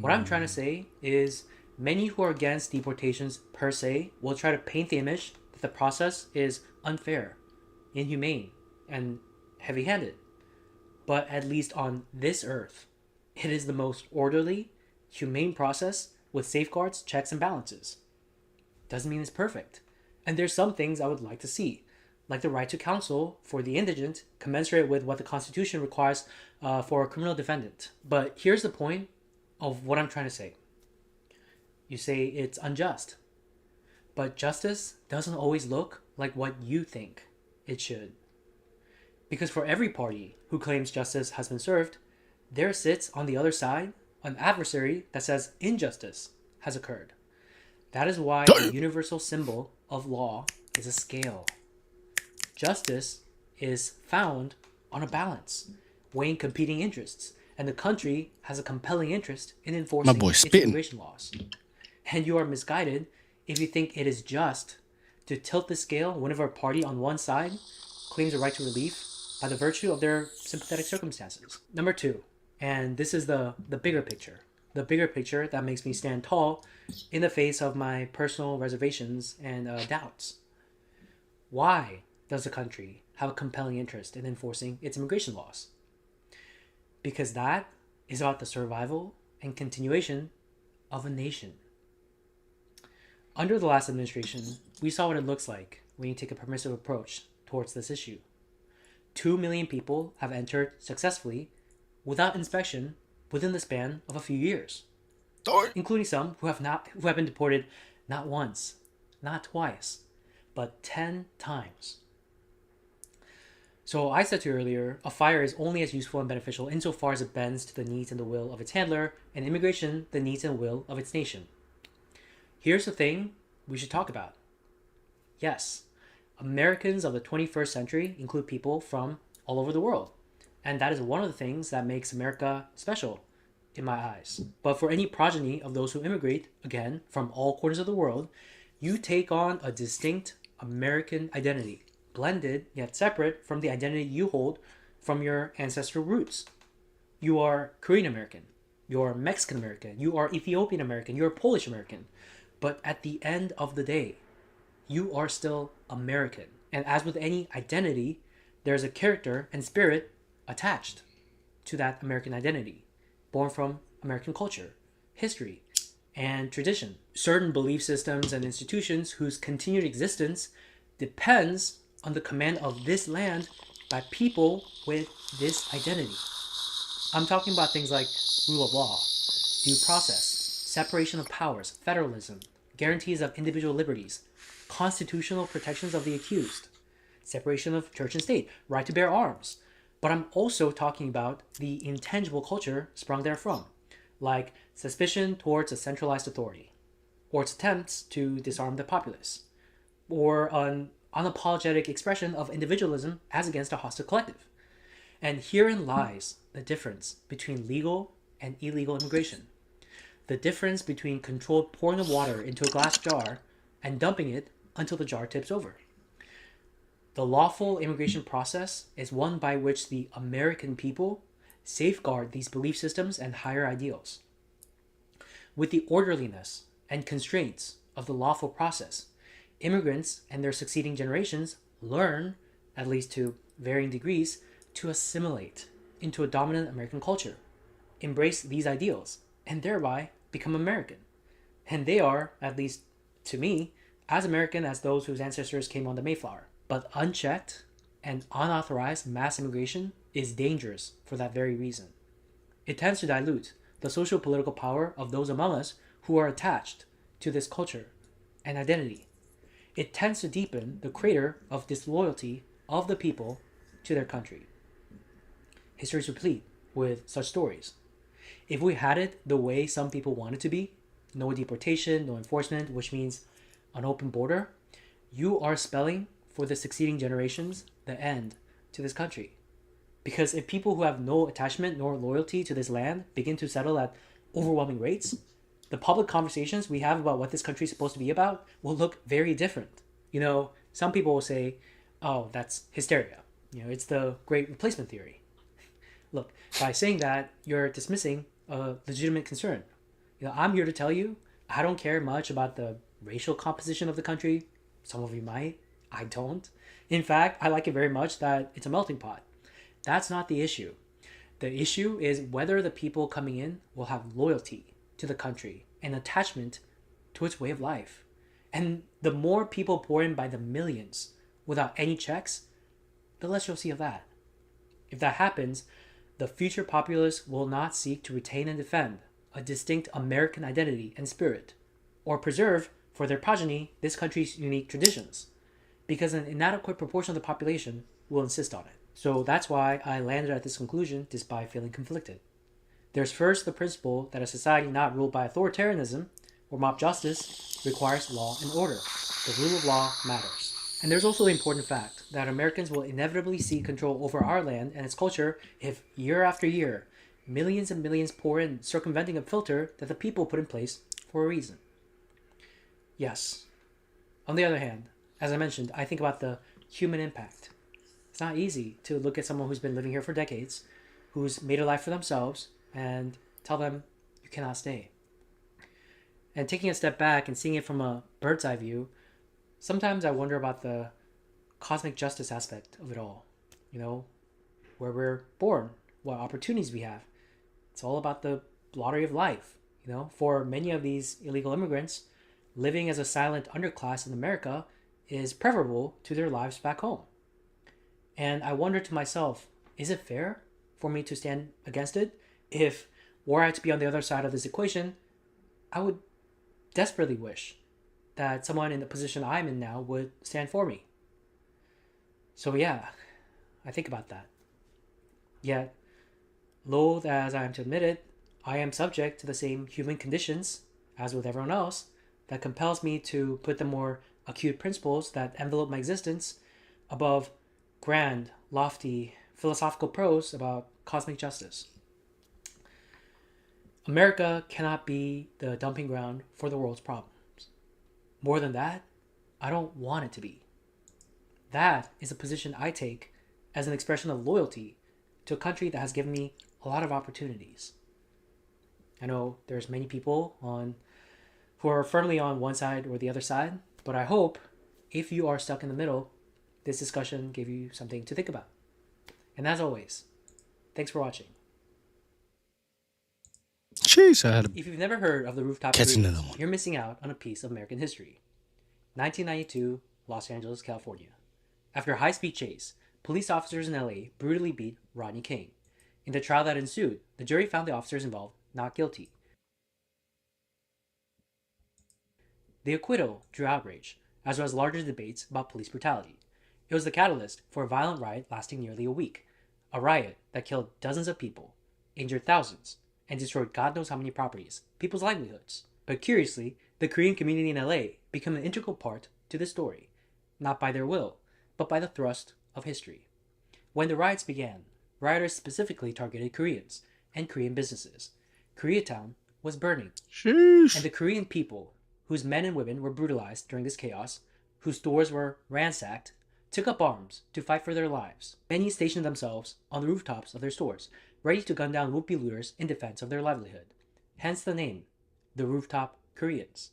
Speaker 12: What I'm trying to say is many who are against deportations per se will try to paint the image that the process is unfair, inhumane, and heavy-handed. But at least on this earth, it is the most orderly, humane process with safeguards, checks, and balances. Doesn't mean it's perfect. And there's some things I would like to see, like the right to counsel for the indigent, commensurate with what the Constitution requires for a criminal defendant. But here's the point of what I'm trying to say. You say it's unjust, but justice doesn't always look like what you think it should. Because for every party who claims justice has been served, there sits on the other side an adversary that says injustice has occurred. That is why the universal symbol of law is a scale. Justice is found on a balance, weighing competing interests, and the country has a compelling interest in enforcing its immigration laws. And you are misguided if you think it is just to tilt the scale whenever a party on one side claims a right to relief by the virtue of their sympathetic circumstances. Number two, and this is the bigger picture that makes me stand tall in the face of my personal reservations and doubts. Why does the country have a compelling interest in enforcing its immigration laws? Because that is about the survival and continuation of a nation. Under the last administration, we saw what it looks like when you take a permissive approach towards this issue. 2 million people have entered successfully without inspection within the span of a few years, including some who have been deported not once, not twice, but 10 times. So I said to you earlier, a fire is only as useful and beneficial insofar as it bends to the needs and the will of its handler, and immigration the needs and will of its nation. Here's the thing we should talk about. Yes, Americans of the 21st century include people from all over the world, and that is one of the things that makes America special in my eyes. But for any progeny of those who immigrate, again, from all corners of the world, you take on a distinct American identity, blended yet separate from the identity you hold from your ancestral roots. You are Korean American, you are Mexican American, you are Ethiopian American, you are Polish American. But at the end of the day, you are still American. And as with any identity, there's a character and spirit attached to that American identity, born from American culture, history, and tradition. Certain belief systems and institutions whose continued existence depends on the command of this land by people with this identity. I'm talking about things like rule of law, due process, separation of powers, federalism, guarantees of individual liberties, constitutional protections of the accused, separation of church and state, right to bear arms. But I'm also talking about the intangible culture sprung therefrom, like suspicion towards a centralized authority, or its attempts to disarm the populace, or an unapologetic expression of individualism as against a hostile collective. And herein lies the difference between legal and illegal immigration. The difference between controlled pouring of water into a glass jar and dumping it until the jar tips over. The lawful immigration process is one by which the American people safeguard these belief systems and higher ideals. With the orderliness and constraints of the lawful process, immigrants and their succeeding generations learn, at least to varying degrees, to assimilate into a dominant American culture, embrace these ideals, and thereby become American. And they are, at least to me, as American as those whose ancestors came on the Mayflower. But unchecked and unauthorized mass immigration is dangerous for that very reason. It tends to dilute the social political power of those among us who are attached to this culture and identity. It tends to deepen the crater of disloyalty of the people to their country. History is replete with such stories. If we had it the way some people want it to be, no deportation, no enforcement, which means an open border, you are spelling for the succeeding generations the end to this country. Because if people who have no attachment nor loyalty to this land begin to settle at overwhelming rates, the public conversations we have about what this country is supposed to be about will look very different. You know, some people will say, oh, that's hysteria. You know, it's the great replacement theory. Look, by saying that, you're dismissing a legitimate concern. You know, I'm here to tell you, I don't care much about the racial composition of the country. Some of you might. I don't. In fact, I like it very much that it's a melting pot. That's not the issue. The issue is whether the people coming in will have loyalty to the country and attachment to its way of life. And the more people pour in by the millions without any checks, the less you'll see of that. If that happens, the future populace will not seek to retain and defend a distinct American identity and spirit, or preserve for their progeny this country's unique traditions, because an inadequate proportion of the population will insist on it. So that's why I landed at this conclusion despite feeling conflicted. There's first the principle that a society not ruled by authoritarianism or mob justice requires law and order. The rule of law matters. And there's also the important fact that Americans will inevitably seek control over our land and its culture if, year after year, millions and millions pour in, circumventing a filter that the people put in place for a reason. Yes. On the other hand, as I mentioned, I think about the human impact. It's not easy to look at someone who's been living here for decades, who's made a life for themselves, and tell them, you cannot stay. And taking a step back and seeing it from a bird's eye view, sometimes I wonder about the cosmic justice aspect of it all. You know, where we're born, what opportunities we have. It's all about the lottery of life. You know, for many of these illegal immigrants, living as a silent underclass in America is preferable to their lives back home. And I wonder to myself, is it fair for me to stand against it. If were I to be on the other side of this equation, I would desperately wish that someone in the position I'm in now would stand for me. So yeah, I think about that. Yet, loath as I am to admit it, I am subject to the same human conditions as with everyone else that compels me to put the more acute principles that envelop my existence above grand, lofty, philosophical prose about cosmic justice. America cannot be the dumping ground for the world's problems. More than that, I don't want it to be. That is a position I take as an expression of loyalty to a country that has given me a lot of opportunities. I know there's many people who are firmly on one side or the other side, but I hope if you are stuck in the middle, this discussion gave you something to think about. And as always, thanks for watching.
Speaker 1: Jeez, I had to
Speaker 12: If you've never heard of the rooftop
Speaker 1: catch
Speaker 12: Koreans,
Speaker 1: another one.
Speaker 12: you're missing out on a piece of American history. 1992, Los Angeles, California. After a high-speed chase, police officers in LA brutally beat Rodney King. In the trial that ensued, the jury found the officers involved not guilty. The acquittal drew outrage, as well as larger debates about police brutality. It was the catalyst for a violent riot lasting nearly a week, a riot that killed dozens of people, injured thousands, and destroyed God knows how many properties, people's livelihoods. But curiously, the Korean community in LA became an integral part to this story, not by their will, but by the thrust of history. When the riots began, rioters specifically targeted Koreans and Korean businesses. Koreatown was burning,
Speaker 1: Sheesh.
Speaker 12: and the Korean people, whose men and women were brutalized during this chaos, whose stores were ransacked, took up arms to fight for their lives. Many stationed themselves on the rooftops of their stores, ready to gun down would-be looters in defense of their livelihood. Hence the name, the Rooftop Koreans.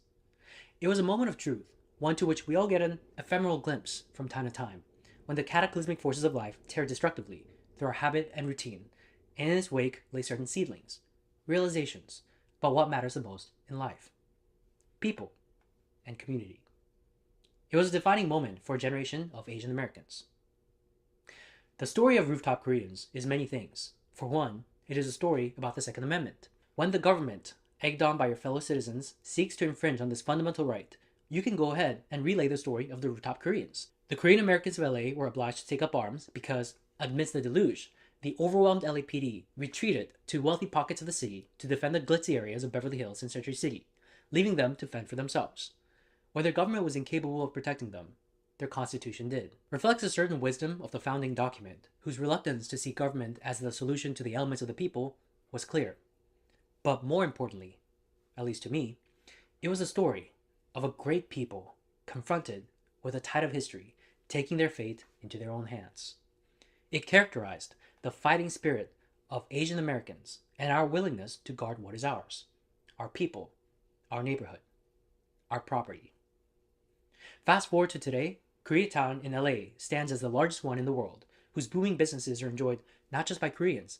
Speaker 12: It was a moment of truth, one to which we all get an ephemeral glimpse from time to time, when the cataclysmic forces of life tear destructively through our habit and routine, and in its wake lay certain seedlings, realizations about what matters the most in life: people and community. It was a defining moment for a generation of Asian Americans. The story of Rooftop Koreans is many things. For one, it is a story about the Second Amendment. When the government, egged on by your fellow citizens, seeks to infringe on this fundamental right, you can go ahead and relay the story of the Rooftop Koreans. The Korean Americans of LA were obliged to take up arms because, amidst the deluge, the overwhelmed LAPD retreated to wealthy pockets of the city to defend the glitzy areas of Beverly Hills and Century City, leaving them to fend for themselves. When their government was incapable of protecting them, their constitution did. Reflects a certain wisdom of the founding document, whose reluctance to see government as the solution to the ailments of the people was clear. But more importantly, at least to me, it was a story of a great people confronted with a tide of history taking their fate into their own hands. It characterized the fighting spirit of Asian Americans and our willingness to guard what is ours: our people, our neighborhood, our property. Fast forward to today, Koreatown in LA stands as the largest one in the world, whose booming businesses are enjoyed not just by Koreans,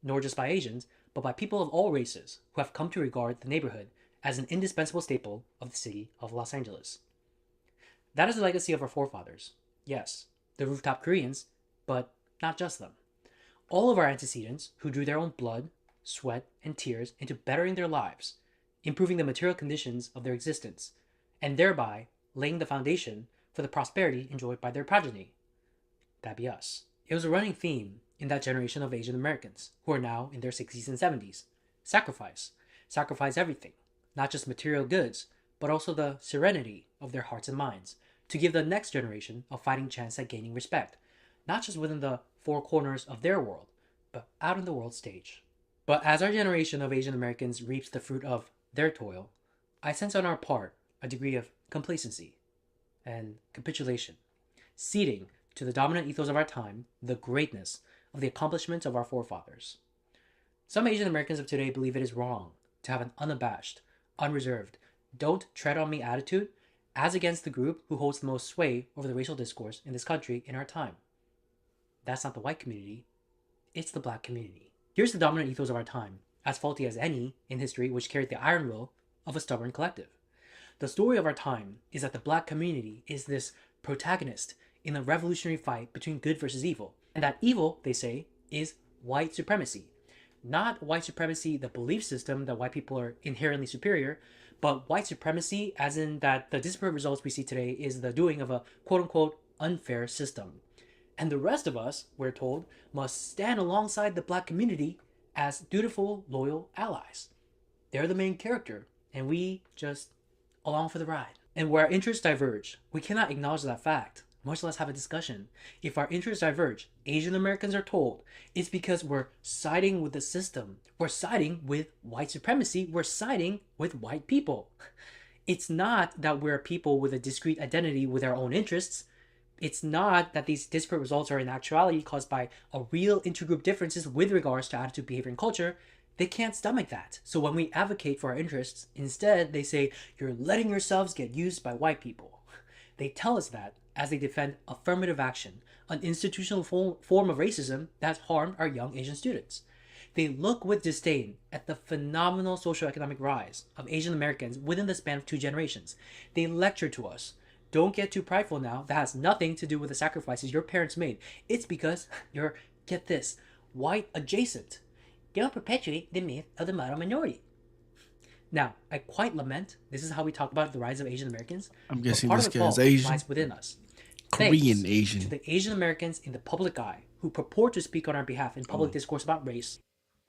Speaker 12: nor just by Asians, but by people of all races who have come to regard the neighborhood as an indispensable staple of the city of Los Angeles. That is the legacy of our forefathers. Yes, the Rooftop Koreans, but not just them. All of our antecedents who drew their own blood, sweat, and tears into bettering their lives, improving the material conditions of their existence, and thereby laying the foundation for the prosperity enjoyed by their progeny. That be us. It was a running theme in that generation of Asian Americans who are now in their 60s and 70s. Sacrifice. Sacrifice everything, not just material goods, but also the serenity of their hearts and minds, to give the next generation a fighting chance at gaining respect, not just within the four corners of their world, but out on the world stage. But as our generation of Asian Americans reaps the fruit of their toil, I sense on our part a degree of complacency and capitulation, ceding to the dominant ethos of our time the greatness of the accomplishments of our forefathers. Some Asian Americans of today believe it is wrong to have an unabashed, unreserved, don't tread on me attitude as against the group who holds the most sway over the racial discourse in this country in our time. That's not the white community, it's the black community. Here's the dominant ethos of our time, as faulty as any in history which carried the iron will of a stubborn collective. The story of our time is that the black community is this protagonist in the revolutionary fight between good versus evil, and that evil, they say, is white supremacy. Not white supremacy, the belief system that white people are inherently superior, but white supremacy as in that the disparate results we see today is the doing of a quote-unquote unfair system. And the rest of us, we're told, must stand alongside the black community as dutiful, loyal allies. They're the main character, and we just along for the ride. And where our interests diverge, we cannot acknowledge that fact, much less have a discussion. If our interests diverge, Asian Americans are told, it's because we're siding with the system. We're siding with white supremacy. We're siding with white people. It's not that we're people with a discrete identity with our own interests. It's not that these disparate results are in actuality caused by a real intergroup differences with regards to attitude, behavior, and culture. They can't stomach that. So when we advocate for our interests, instead they say, you're letting yourselves get used by white people. They tell us that as they defend affirmative action, an institutional form of racism that's harmed our young Asian students. They look with disdain at the phenomenal socioeconomic rise of Asian Americans within the span of 2 generations. They lecture to us, don't get too prideful now, that has nothing to do with the sacrifices your parents made. It's because you're, get this, white adjacent. Don't perpetuate the myth of the model minority. Now, I quite lament, this is how we talk about the rise of Asian Americans.
Speaker 1: I'm guessing
Speaker 12: part
Speaker 1: this
Speaker 12: of the
Speaker 1: guy's
Speaker 12: fault
Speaker 1: Asian.
Speaker 12: lies within us.
Speaker 1: Korean
Speaker 12: Thanks
Speaker 1: Asian.
Speaker 12: to the Asian Americans in the public eye who purport to speak on our behalf in public discourse about race.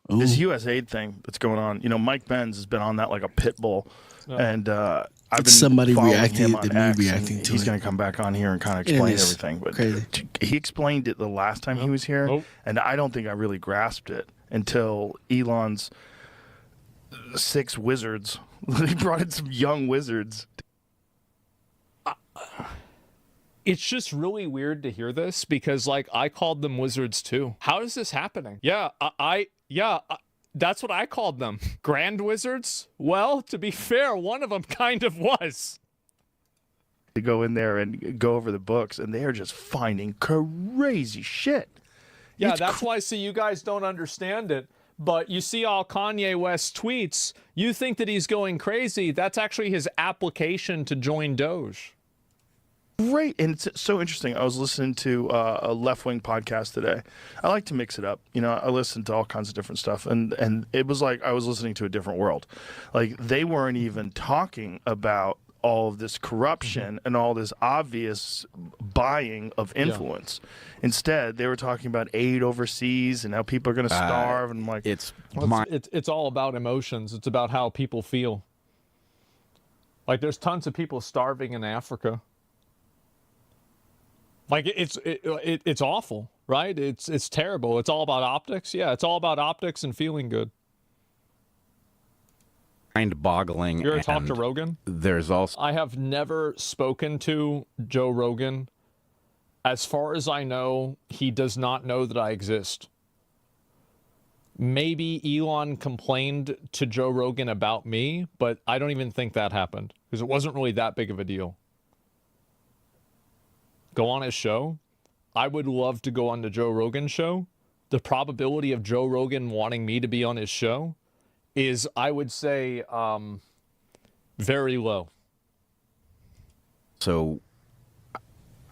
Speaker 13: This USAID thing that's going on, you know, Mike Benz has been on that like a pit bull, and I've been
Speaker 1: somebody
Speaker 13: following
Speaker 1: reacting
Speaker 13: him
Speaker 1: to
Speaker 13: on
Speaker 1: me
Speaker 13: X,
Speaker 1: reacting
Speaker 13: and
Speaker 1: to
Speaker 13: he's
Speaker 1: it.
Speaker 13: going to come back on here and kind of
Speaker 1: It
Speaker 13: explain
Speaker 1: is
Speaker 13: everything. But
Speaker 1: crazy.
Speaker 13: he explained it the last time he was here, and I don't think I really grasped it until Elon's 6 wizards. He brought in some young wizards.
Speaker 14: It's just really weird to hear this because, like, I called them wizards too. How is this happening? Yeah, that's what I called them. Grand wizards? Well, to be fair, one of them kind of was.
Speaker 13: To go in there and go over the books, and they are just finding crazy shit.
Speaker 14: Yeah, that's why, see, you guys don't understand it. But you see all Kanye West tweets, you think that he's going crazy. That's actually his application to join Doge.
Speaker 13: Great. And it's so interesting. I was listening to a left-wing podcast today. I like to mix it up. You know, I listen to all kinds of different stuff. And it was like I was listening to a different world. Like, they weren't even talking about all of this corruption and all this obvious buying of influence. Instead, they were talking about aid overseas and how people are going to starve. And I'm like,
Speaker 14: It's all about emotions. It's about how people feel. Like, there's tons of people starving in Africa. Like, it's awful, right? It's terrible. It's all about optics. Yeah, it's all about optics and feeling good.
Speaker 15: Mind-boggling.
Speaker 14: You ever talk to Rogan?
Speaker 15: There's also
Speaker 14: I have never spoken to Joe Rogan. As far as I know, he does not know that I exist. Maybe Elon complained to Joe Rogan about me, but I don't even think that happened because it wasn't really that big of a deal. Go on his show. I would love to go on the Joe Rogan show. The probability of Joe Rogan wanting me to be on his show is, I would say, very low.
Speaker 15: So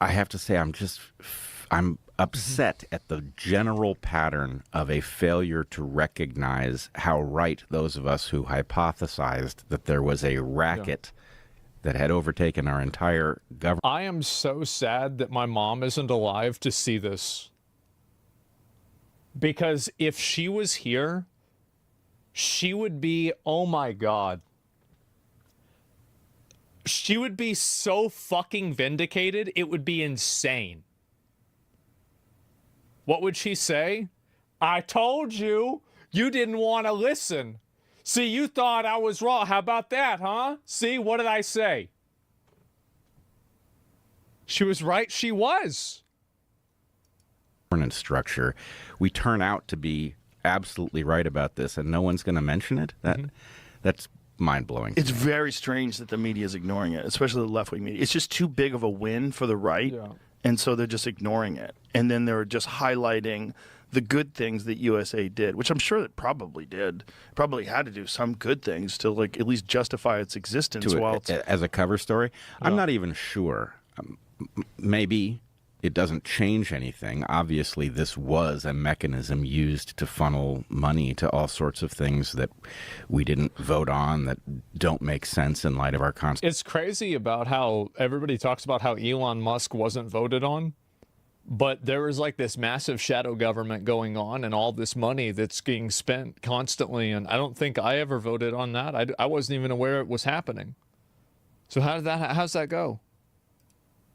Speaker 15: I have to say I'm upset at the general pattern of a failure to recognize how right those of us who hypothesized that there was a racket that had overtaken our entire government.
Speaker 14: I am so sad that my mom isn't alive to see this. Because if she was here, she would be, oh my God. She would be so fucking vindicated, it would be insane. What would she say? I told you, you didn't want to listen. See, you thought I was wrong. How about that, huh? See, what did I say? She was right. She was.
Speaker 15: Governance structure, we turn out to be absolutely right about this, and no one's going to mention it. That's mind-blowing.
Speaker 13: it's very strange that the media is ignoring it, especially the left-wing media. It's just too big of a win for the right, and so they're just ignoring it. And then they're just highlighting the good things that USA did, which I'm sure it probably did. Probably had to do some good things to, like, at least justify its existence.
Speaker 15: To
Speaker 13: while
Speaker 15: it, as a cover story, I'm not even sure. Maybe it doesn't change anything. Obviously, this was a mechanism used to funnel money to all sorts of things that we didn't vote on, that don't make sense in light of our Constitution.
Speaker 14: It's crazy about how everybody talks about how Elon Musk wasn't voted on, but there was like this massive shadow government going on and all this money that's being spent constantly. And I don't think I ever voted on that. I wasn't even aware it was happening. So how's that go?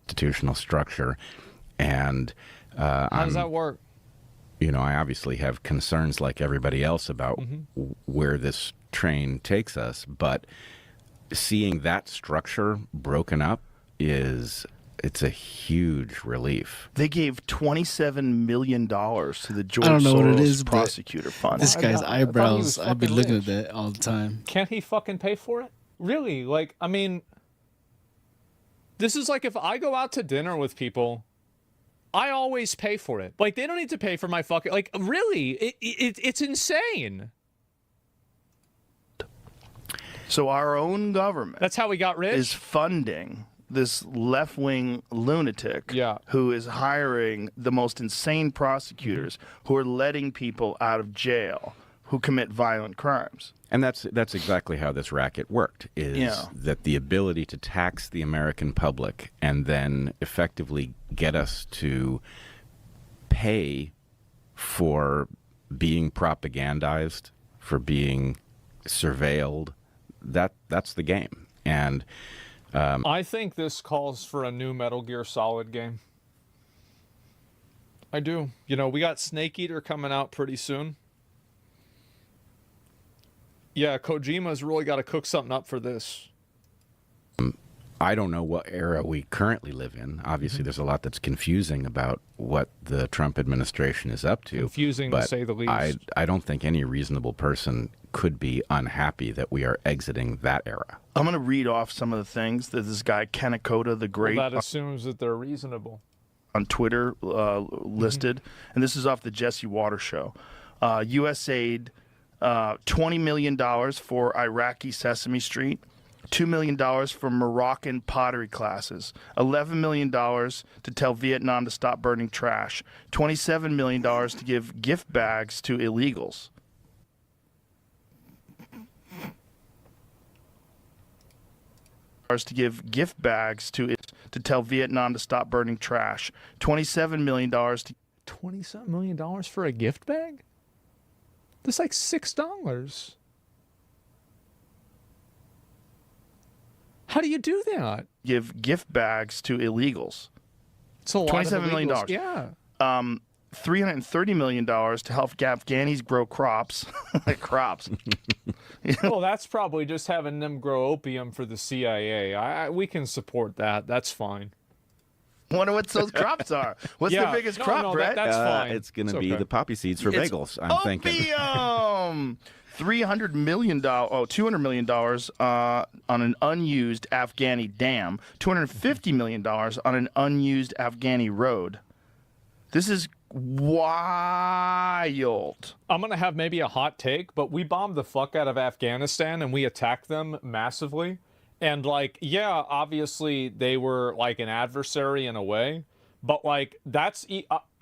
Speaker 15: Institutional structure. And
Speaker 14: how does that work?
Speaker 15: You know, I obviously have concerns like everybody else about where this train takes us, but seeing that structure broken up it's a huge relief.
Speaker 13: They gave $27 million to the George
Speaker 1: I don't know what it
Speaker 13: Soros
Speaker 1: is, but
Speaker 13: prosecutor fund.
Speaker 1: This guy's
Speaker 14: I thought he was
Speaker 1: eyebrows, I've been
Speaker 14: fucking
Speaker 1: looking
Speaker 14: rich.
Speaker 1: at that all the time.
Speaker 14: Can't he fucking pay for it? Really? Like, I mean, this is like if I go out to dinner with people, I always pay for it. Like, they don't need to pay for my fucking, like, really? It's insane.
Speaker 13: So our own government
Speaker 14: That's how we got rich?
Speaker 13: is funding this left-wing lunatic who is hiring the most insane prosecutors who are letting people out of jail who commit violent crimes.
Speaker 15: And that's exactly how this racket worked, is that the ability to tax the American public and then effectively get us to pay for being propagandized, for being surveilled, that's the game. And
Speaker 14: I think this calls for a new Metal Gear Solid game. I do. You know, we got Snake Eater coming out pretty soon. Yeah, Kojima's really got to cook something up for this.
Speaker 15: I don't know what era we currently live in. Obviously, there's a lot that's confusing about what the Trump administration is up to.
Speaker 14: Confusing, to say the least.
Speaker 15: I don't think any reasonable person could be unhappy that we are exiting that era.
Speaker 13: I'm going to read off some of the things that this guy, Kanekota the Great,
Speaker 14: Well, that assumes that they're reasonable.
Speaker 13: on Twitter listed. And this is off the Jesse Water Show. USAID, $20 million for Iraqi Sesame Street. $2 million for Moroccan pottery classes, $11 million to tell Vietnam to stop burning trash, $27 million to give gift bags to illegals. To give gift bags to tell Vietnam to stop burning trash, $27 million to
Speaker 14: $27 million for a gift bag? That's like $6. How do you do that?
Speaker 13: give gift bags to illegals.
Speaker 14: It's a lot
Speaker 13: $27
Speaker 14: of
Speaker 13: million.
Speaker 14: illegals. Yeah.
Speaker 13: $330 million to help Afghanis grow crops. Like crops.
Speaker 14: Well, that's probably just having them grow opium for the CIA. We can support that. That's fine.
Speaker 13: Wonder what those crops are. What's the biggest crop, Brett?
Speaker 14: That's fine.
Speaker 15: It's going to be the poppy seeds for bagels, I'm thinking.
Speaker 13: Opium! $200 million on an unused Afghani dam, $250 million on an unused Afghani road. This is wild.
Speaker 14: I'm going to have maybe a hot take, but we bombed the fuck out of Afghanistan and we attacked them massively. And, like, yeah, obviously they were, like, an adversary in a way. But, like, that's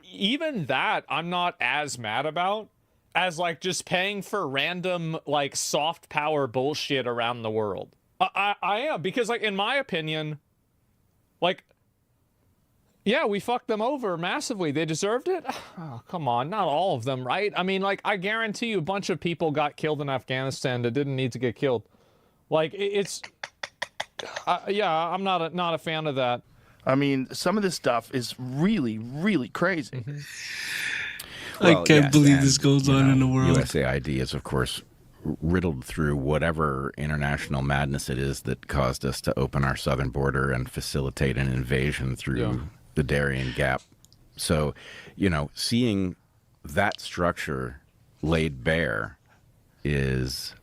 Speaker 14: even that I'm not as mad about as, like, just paying for random, like, soft power bullshit around the world. I am, because, like, in my opinion, like, yeah, we fucked them over massively. They deserved it? Oh, come on, not all of them, right? I mean, like, I guarantee you a bunch of people got killed in Afghanistan that didn't need to get killed. Like, it's... yeah, I'm not a fan of that.
Speaker 13: I mean, some of this stuff is really, really crazy.
Speaker 1: I can't believe this goes on in the world.
Speaker 15: USAID is, of course, riddled through whatever international madness it is that caused us to open our southern border and facilitate an invasion through the Darien Gap. So, you know, seeing that structure laid bare is...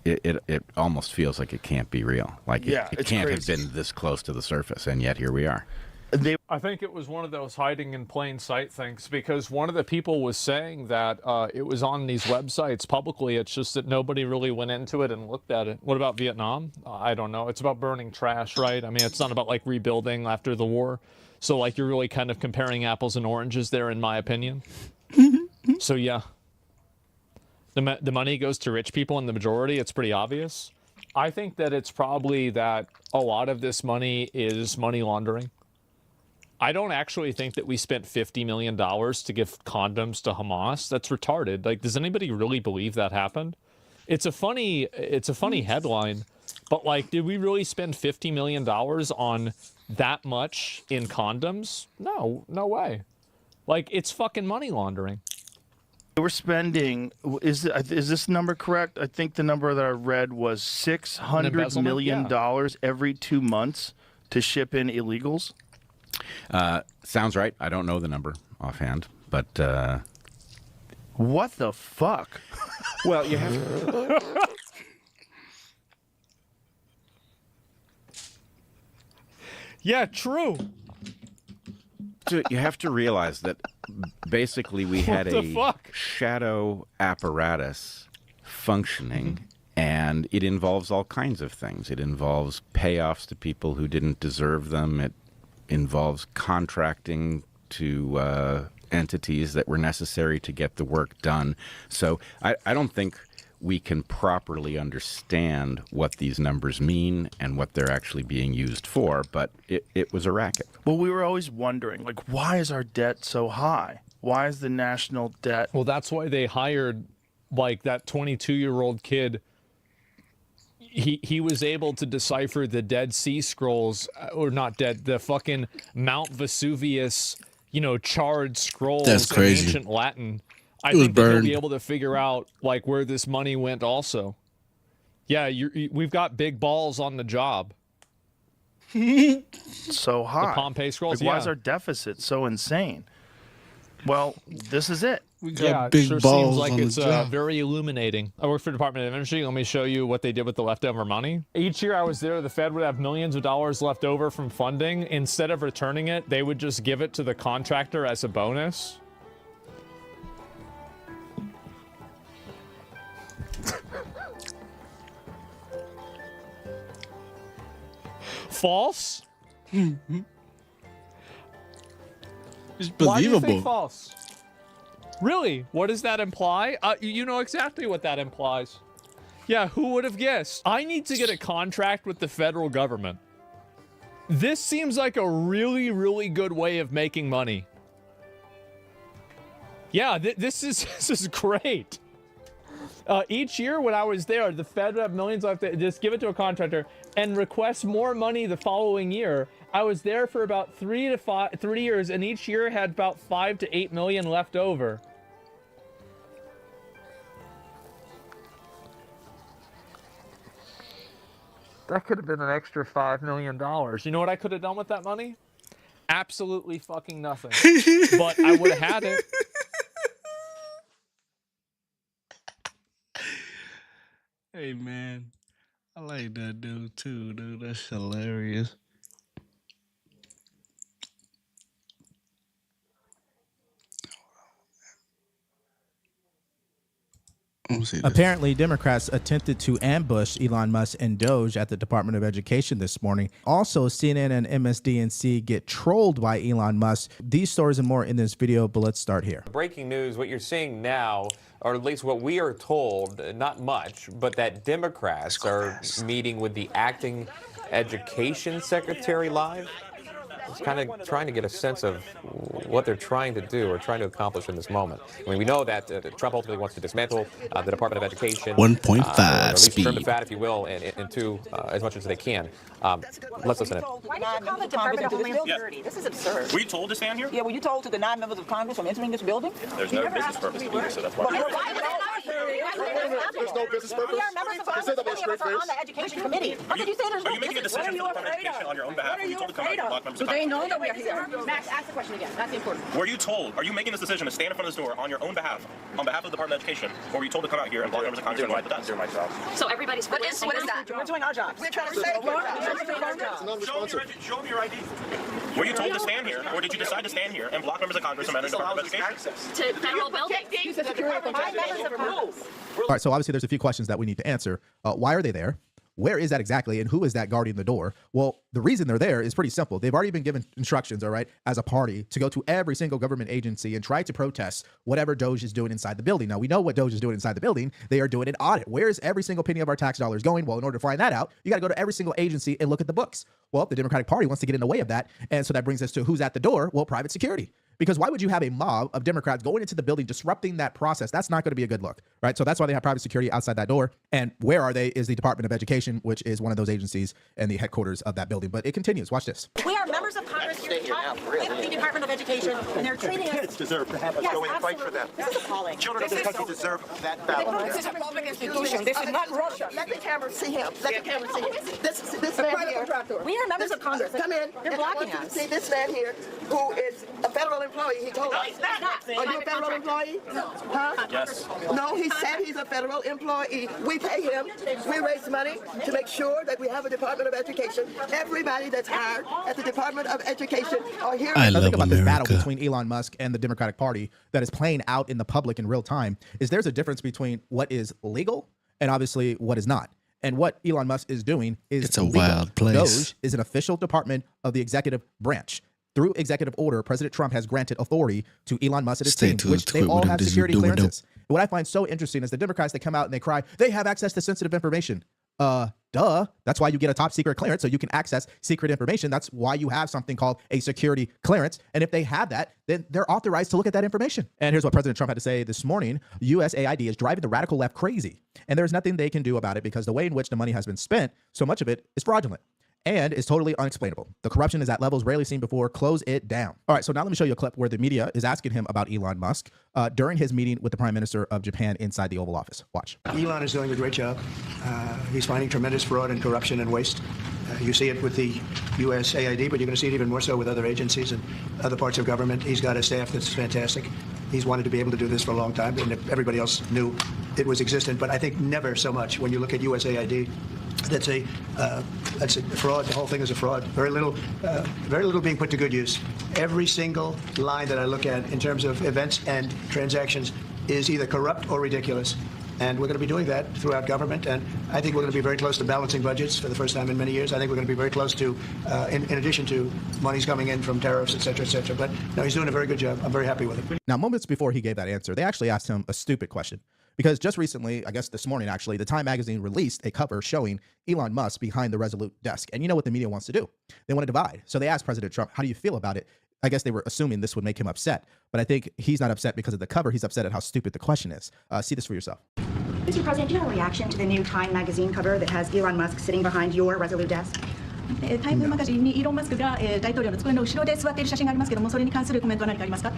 Speaker 15: It almost feels like it can't be real. Like it can't have been this close to the surface, and yet here we are.
Speaker 14: I think it was one of those hiding in plain sight things, because one of the people was saying that it was on these websites publicly. It's just that nobody really went into it and looked at it. What about Vietnam? I don't know. It's about burning trash, right? I mean, it's not about, like, rebuilding after the war. So like you're really kind of comparing apples and oranges there, in my opinion. So yeah, the money goes to rich people in the majority. It's pretty obvious. I think that it's probably that a lot of this money is money laundering. I don't actually think that we spent $50 million to give condoms to Hamas. That's retarded. Like, does anybody really believe that happened? It's a funny headline, but like, did we really spend $50 million on that much in condoms? No way. Like, it's fucking money laundering.
Speaker 13: We're spending, is this number correct? I think the number that I read was $600 million every 2 months to ship in illegals.
Speaker 15: Sounds right. I don't know the number offhand, but
Speaker 13: what the fuck?
Speaker 15: Well, you have to...
Speaker 14: Yeah, true.
Speaker 15: You have to realize that basically we had a shadow apparatus functioning, and it involves all kinds of things. It involves payoffs to people who didn't deserve them. It involves contracting to entities that were necessary to get the work done. So I don't think we can properly understand what these numbers mean and what they're actually being used for, but it was a racket.
Speaker 13: Well, we were always wondering, like, why is our debt so high? Why is the national debt?
Speaker 14: Well, that's why they hired, like, that 22-year-old kid. He was able to decipher the Dead Sea Scrolls, or not dead, the fucking Mount Vesuvius, charred scrolls in ancient Latin. I think that he'll be able to figure out like where this money went also. Yeah, we've got big balls on the job.
Speaker 13: So high.
Speaker 14: The Pompeii Scrolls,
Speaker 13: like, why is our deficit so insane? Well, this is it.
Speaker 1: We got big
Speaker 14: sure
Speaker 1: balls
Speaker 14: seems like
Speaker 1: on
Speaker 14: it's
Speaker 1: the job.
Speaker 14: very illuminating. I work for the Department of Energy. Let me show you what they did with the leftover money. Each year I was there, the Fed would have millions of dollars left over from funding. Instead of returning it, they would just give it to the contractor as a bonus. False?
Speaker 1: It's believable.
Speaker 14: Why do you think false? Really? What does that imply? You know exactly what that implies. Yeah, who would have guessed? I need to get a contract with the federal government. This seems like a really, really good way of making money. Yeah, this is great. Each year when I was there, the Fed would have millions left. Just give it to a contractor and request more money the following year. I was there for about 3 years, and each year had about 5 to 8 million left over. That could have been an extra $5 million. You know what I could have done with that money? Absolutely fucking nothing. But I would have had it.
Speaker 1: Hey, man. I like that dude, too, dude. That's hilarious.
Speaker 16: Apparently, Democrats attempted to ambush Elon Musk and Doge at the Department of Education this morning. Also, CNN and MSDNC get trolled by Elon Musk. These stories and more in this video, but let's start here.
Speaker 17: Breaking news, what you're seeing now, or at least what we are told, not much, but that Democrats are meeting with the acting education secretary live. It's kind of trying to get a sense of what they're trying to do or trying to accomplish in this moment. I mean, we know that Trump ultimately wants to dismantle the Department of Education.
Speaker 1: 1.5
Speaker 17: or at least
Speaker 1: speed.
Speaker 17: trim the fat, if you will, into as much as they can. Let's listen in.
Speaker 18: Why did you call the Department of Homeland Security? This is absurd.
Speaker 19: Were you told to stand here?
Speaker 18: Yeah, were you told to deny members of Congress from entering this building?
Speaker 19: There's no business purpose to be here, so that's why.
Speaker 18: There's no business purpose. We are members of Congress. Many of us are on the Education Committee. How could you say there's no business?
Speaker 19: Are you making a decision for the Department of Education on your own behalf? Were you told to come out and block members of Congress?
Speaker 18: Do they know that we are here? Max, ask the question again. That's important.
Speaker 19: Were you told? Are you making this decision to stand in front of this door on your own behalf, on behalf of the Department of Education, or were you told to come out here and block members of Congress from the desk?
Speaker 18: Doing my job. So everybody's what is that? We're doing our job. We're trying to save your job.
Speaker 19: Show me your ID. Were you told to stand here, or did you decide to stand here and block members of Congress from entering the Department of Education?
Speaker 18: To federal buildings?
Speaker 16: All right, so obviously there's a few questions that we need to answer. Why are they there? where is that exactly, and who is that guarding the door? Well, the reason they're there is pretty simple. They've already been given instructions, all right, as a party to go to every single government agency and try to protest whatever DOJ is doing inside the building. Now, we know what DOJ is doing inside the building. They are doing an audit. Where is every single penny of our tax dollars going? Well, in order to find that out, you got to go to every single agency and look at the books. Well, the Democratic Party wants to get in the way of that. And so that brings us to who's at the door? Well, private security. Because why would you have a mob of Democrats going into the building, disrupting that process? That's not going to be a good look, right? So that's why they have private security outside that door. And where are they is the Department of Education, which is one of those agencies and the headquarters of that building. But it continues. Watch this.
Speaker 18: We are members of Congress here with the Department of Education, and they're treating us.
Speaker 19: Kids deserve to have us go in and fight for them.
Speaker 18: This is appalling.
Speaker 19: Children of this country deserve that battle.
Speaker 18: This is a public institution. This is not Russia. Let the camera see him. Let the camera see him. This man here. We are members of Congress. Come in. They're blocking us. See this man here, who is a federal employee. He told us. Are you a federal employee? No. Huh?
Speaker 19: Yes.
Speaker 18: No, he said he's a federal employee. We pay him. We raise money to make sure that we have a Department of Education. Everybody that's hired at the Department of Education are here.
Speaker 16: I think about this battle between Elon Musk and the Democratic Party that is playing out in the public in real time is there's a difference between what is legal and obviously what is not. And what Elon Musk is doing is
Speaker 1: it's a
Speaker 16: legal.
Speaker 1: wild place.
Speaker 16: DOJ is an official department of the executive branch. Through executive order, President Trump has granted authority to Elon Musk and his team, which they all have security clearances. What I find so interesting is the Democrats, they come out and they cry, they have access to sensitive information. Duh. That's why you get a top secret clearance, so you can access secret information. That's why you have something called a security clearance. And if they have that, then they're authorized to look at that information. And here's what President Trump had to say this morning. USAID is driving the radical left crazy. And there's nothing they can do about it because the way in which the money has been spent, so much of it is fraudulent and is totally unexplainable. The corruption is at levels rarely seen before. Close it down. All right, so now let me show you a clip where the media is asking him about Elon Musk during his meeting with the Prime Minister of Japan inside the Oval Office. Watch.
Speaker 20: Elon is doing a great job. He's finding tremendous fraud and corruption and waste. You see it with the USAID, but you're going to see it even more so with other agencies and other parts of government. He's got a staff that's fantastic. He's wanted to be able to do this for a long time, and everybody else knew it was existent, but I think never so much when you look at USAID. That's a fraud. The whole thing is a fraud. Very little being put to good use. Every single line that I look at in terms of events and transactions is either corrupt or ridiculous. And we're going to be doing that throughout government. And I think we're going to be very close to balancing budgets for the first time in many years. I think we're going to be very close to, in addition to monies coming in from tariffs, et cetera, et cetera. But no, he's doing a very good job. I'm very happy with it.
Speaker 16: Now, moments before he gave that answer, they actually asked him a stupid question. Because just recently, I guess this morning actually, the Time magazine released a cover showing Elon Musk behind the Resolute desk. And you know what the media wants to do? They want to divide. So they asked President Trump, how do you feel about it? I guess they were assuming this would make him upset. But I think he's not upset because of the cover. He's upset at how stupid the question is. See this for yourself.
Speaker 21: Mr. President, do you have a reaction to the new Time magazine cover that has Elon Musk sitting behind your Resolute desk?
Speaker 22: タイムマガジンにイーロン・マスクが大統領の机の後ろで座っている写真がありますけども、それに関するコメントは何かありますか？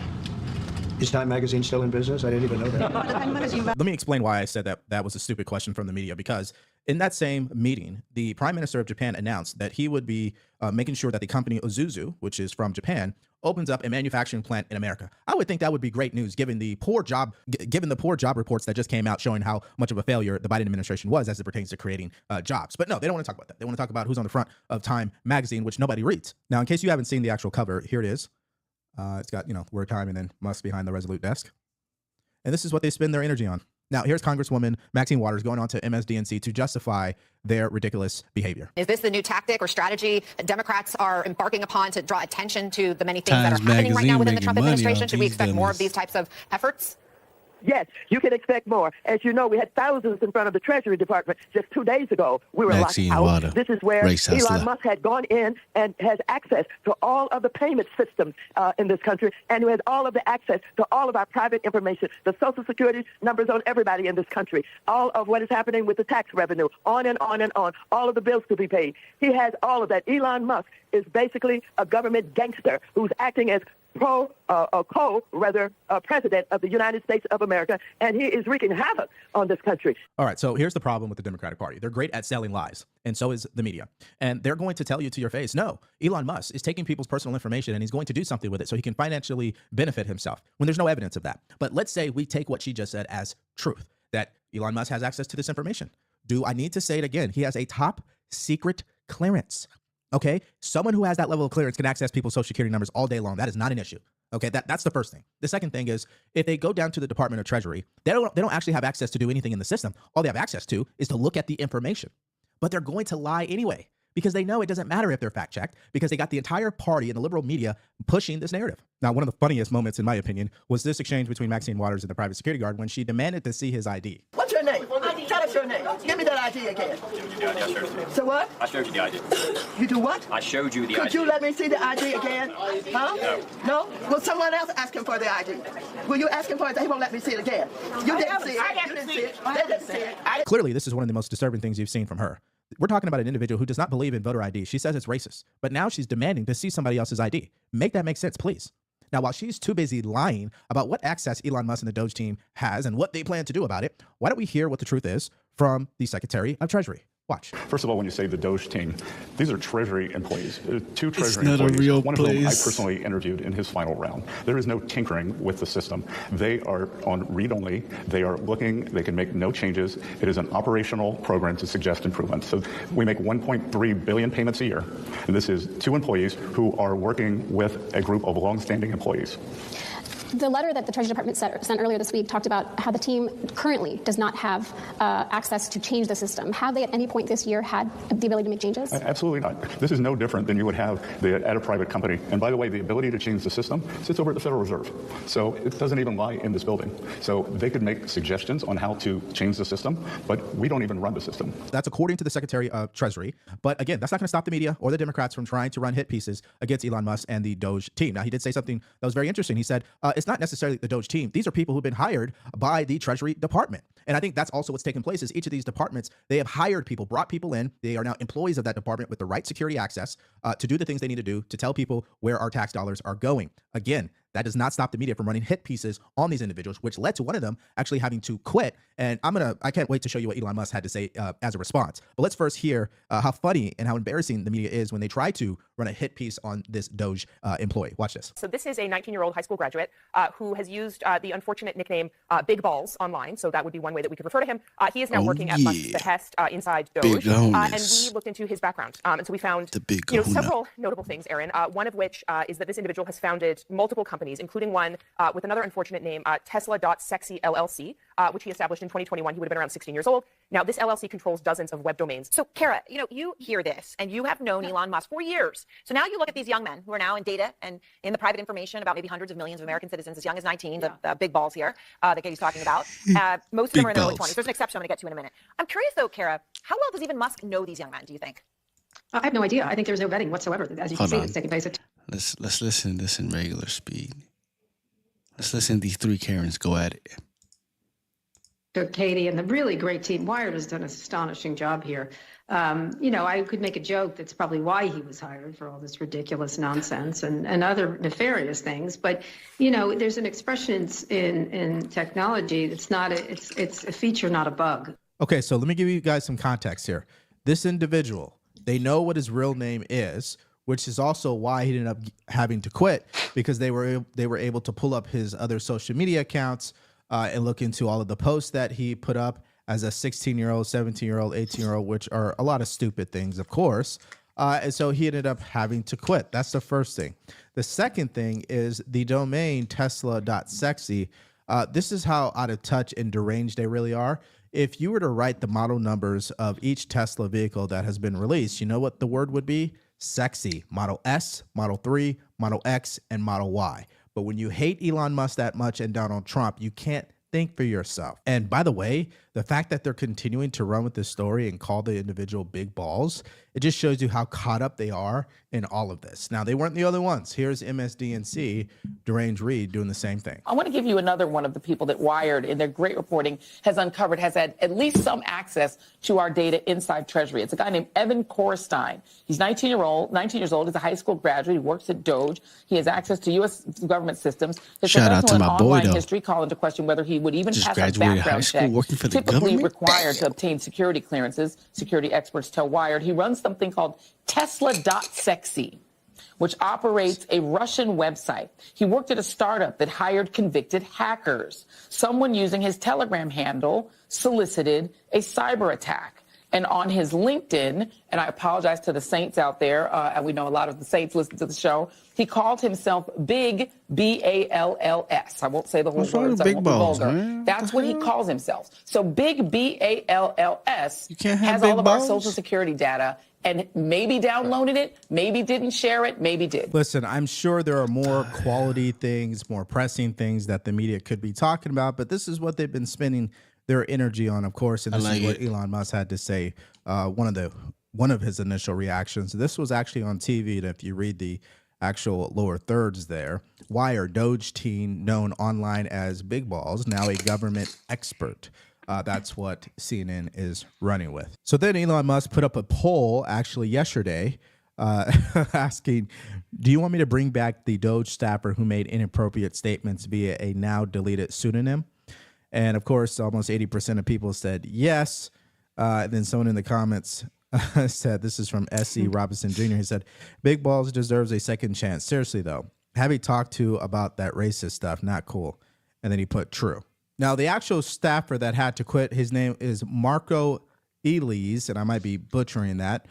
Speaker 20: Is Time magazine still in business? I didn't even know that.
Speaker 16: Let me explain why I said that was a stupid question from the media, because in that same meeting, the Prime Minister of Japan announced that he would be making sure that the company Isuzu, which is from Japan, opens up a manufacturing plant in America. I would think that would be great news given the poor job reports that just came out showing how much of a failure the Biden administration was as it pertains to creating jobs. But no, they don't want to talk about that. They want to talk about who's on the front of Time magazine, which nobody reads. Now, in case you haven't seen the actual cover, here it is. It's got, word Time and then Musk behind the Resolute desk. And this is what they spend their energy on. Now, here's Congresswoman Maxine Waters going on to MSDNC to justify their ridiculous behavior.
Speaker 23: Is this the new tactic or strategy that Democrats are embarking upon to draw attention to the many things that are happening right now within the Trump administration? Should we expect more of these types of efforts?
Speaker 22: Yes, you can expect more. As you know, we had thousands in front of the Treasury Department just 2 days ago. We were
Speaker 1: Maxine
Speaker 22: locked out.
Speaker 1: Water,
Speaker 22: This is where
Speaker 1: race hustler.
Speaker 22: Elon Musk had gone in and has access to all of the payment systems in this country, and who has all of the access to all of our private information, the Social Security numbers on everybody in this country, all of what is happening with the tax revenue, on and on and on, all of the bills to be paid. He has all of that. Elon Musk is basically a government gangster who's acting as president of the United States of America, and he is wreaking havoc on this country.
Speaker 16: All right, so here's the problem with the Democratic Party. They're great at selling lies, and so is the media. And they're going to tell you to your face, no, Elon Musk is taking people's personal information and he's going to do something with it so he can financially benefit himself, when there's no evidence of that. But let's say we take what she just said as truth, that Elon Musk has access to this information. Do I need to say it again? He has a top secret clearance. Okay, someone who has that level of clearance can access people's social security numbers all day long. That is not an issue. Okay, that's the first thing. The second thing is, if they go down to the Department of Treasury, they don't actually have access to do anything in the system. All they have access to is to look at the information. but they're going to lie anyway because they know it doesn't matter if they're fact checked because they got the entire party and the liberal media pushing this narrative. Now, one of the funniest moments, in my opinion, was this exchange between Maxine Waters and the private security guard when she demanded to see his ID.
Speaker 18: What's your name? Tell us your name. Give me that ID again. So what?
Speaker 5: I showed you the ID.
Speaker 18: You do what?
Speaker 5: I showed you the
Speaker 18: Could
Speaker 5: ID.
Speaker 18: you let me see the ID again? Huh? No? Will someone else ask him for the ID? Will you ask him for it? He won't let me see it again. You didn't see it. You didn't see it. They didn't see it.
Speaker 16: Clearly, this is one of the most disturbing things you've seen from her. We're talking about an individual who does not believe in voter ID. She says it's racist, but now she's demanding to see somebody else's ID. Make that make sense, please. Now, while she's too busy lying about what access Elon Musk and the Doge team has and what they plan to do about it, why don't we hear what the truth is from the Secretary of Treasury? Watch.
Speaker 6: First of all, when you say the Doge team, these are Treasury employees. Two
Speaker 1: It's
Speaker 6: Treasury
Speaker 1: not a
Speaker 6: employees.
Speaker 1: real
Speaker 6: One of whom I
Speaker 1: place.
Speaker 6: personally interviewed in his final round. There is no tinkering with the system. They are on read-only. They are looking. They can make no changes. It is an operational program to suggest improvements. So we make 1.3 billion payments a year, and this is two employees who are working with a group of long-standing employees.
Speaker 7: The letter that the Treasury Department sent earlier this week talked about how the team currently does not have access to change the system. Have they at any point this year had the ability to make changes?
Speaker 6: Absolutely not. This is no different than you would have at a private company. And by the way, the ability to change the system sits over at the Federal Reserve. So it doesn't even lie in this building. So they could make suggestions on how to change the system, but we don't even run the system.
Speaker 16: That's according to the Secretary of Treasury. But again, that's not going to stop the media or the Democrats from trying to run hit pieces against Elon Musk and the Doge team. Now, he did say something that was very interesting. He said, it's not necessarily the Doge team. These are people who've been hired by the Treasury Department. And I think that's also what's taken place is each of these departments, they have hired people, brought people in. They are now employees of that department with the right security access to do the things they need to do to tell people where our tax dollars are going. Again, that does not stop the media from running hit pieces on these individuals, which led to one of them actually having to quit. And I can't wait to show you what Elon Musk had to say as a response. But let's first hear how funny and how embarrassing the media is when they try to run a hit piece on this Doge employee. Watch this.
Speaker 23: So this is a 19-year-old high school graduate who has used the unfortunate nickname Big Balls online. So that would be one way that we could refer to him. He is now working at Musk's behest inside Doge. And we looked into his background. And so we found several notable things, Aaron. One of which is that this individual has founded multiple companies, including one with another unfortunate name, Tesla.sexy LLC, which he established in 2021. He would have been around 16 years old. Now, this LLC controls dozens of web domains. So, Kara, you hear this, and you have known Elon Musk for years. So now you look at these young men who are now in data and in the private information about maybe hundreds of millions of American citizens as young as 19, the big balls here that Katie's talking about. Most of them are in their early 20s. There's an exception I'm going to get to in a minute. I'm curious, though, Kara, how well does even Musk know these young men, do you think?
Speaker 7: I have no idea. I think there's no vetting whatsoever. As you can see, it's taking place at
Speaker 1: Let's listen to this in regular speed. Let's listen to these three Karens go at it.
Speaker 7: Katie and the really great team. Wired has done an astonishing job here. I could make a joke that's probably why he was hired for all this ridiculous nonsense and other nefarious things. But, there's an expression in technology that's not it's a feature, not a bug.
Speaker 16: Okay, so let me give you guys some context here. This individual, they know what his real name is, which is also why he ended up having to quit, because they were able to pull up his other social media accounts and look into all of the posts that he put up as a 16-year-old, 17-year-old, 18-year-old, which are a lot of stupid things, of course. And so he ended up having to quit. That's the first thing. The second thing is the domain Tesla.sexy. This is how out of touch and deranged they really are. If you were to write the model numbers of each Tesla vehicle that has been released, you know what the word would be? Sexy. Model S, Model 3, Model X, and Model Y. But when you hate Elon Musk that much and Donald Trump, you can't think for yourself. And by the way, the fact that they're continuing to run with this story and call the individual big balls, it just shows you how caught up they are in all of this. Now, they weren't the other ones. Here's MSDNC, Deranged Reed, doing the same thing.
Speaker 24: I want to give you another one of the people that Wired, in their great reporting, has uncovered, has had at least some access to our data inside Treasury. It's a guy named Evan Korstein. He's 19 years old. He's a high school graduate. He works at Doge. He has access to U.S. government systems. His
Speaker 1: Shout out to
Speaker 24: professional
Speaker 1: my
Speaker 24: and
Speaker 1: boy,
Speaker 24: online
Speaker 1: though.
Speaker 24: history call into question whether he would even
Speaker 1: Just
Speaker 24: pass a
Speaker 1: graduated high
Speaker 24: background
Speaker 1: school
Speaker 24: check,
Speaker 1: working for the
Speaker 24: typically
Speaker 1: government?
Speaker 24: required to obtain security clearances. Security experts tell Wired he runs something called Tesla.sexy, which operates a Russian website. He worked at a startup that hired convicted hackers. Someone using his Telegram handle solicited a cyber attack. And on his LinkedIn, and I apologize to the Saints out there, and we know a lot of the Saints listen to the show, he called himself Big, B-A-L-L-S. I won't say the whole
Speaker 1: What's wrong
Speaker 24: words.
Speaker 1: with
Speaker 24: I
Speaker 1: Big
Speaker 24: won't be
Speaker 1: Balls,
Speaker 24: vulgar.
Speaker 1: man?
Speaker 24: That's what he calls himself. So Big, B-A-L-L-S,
Speaker 1: can't have
Speaker 24: has
Speaker 1: big
Speaker 24: all of our
Speaker 1: balls?
Speaker 24: Social Security data and maybe downloaded it, maybe didn't share it, maybe did.
Speaker 16: Listen, I'm sure there are more quality things, more pressing things that the media could be talking about, but this is what they've been spending their energy on, of course, and this is what Elon Musk had to say. One of his initial reactions. This was actually on TV, and if you read the actual lower thirds there, Wire Doge teen known online as Big Balls, now a government expert. That's what CNN is running with. So then Elon Musk put up a poll actually yesterday asking, do you want me to bring back the Doge staffer who made inappropriate statements via a now deleted pseudonym? And of course, almost 80% of people said yes. Then someone in the comments said, this is from S.C. Robinson Jr. He said, Big Balls deserves a second chance. Seriously, though, have he talked to about that racist stuff? Not cool. And then he put true. Now, the actual staffer that had to quit, his name is Marco Elise, and I might be butchering that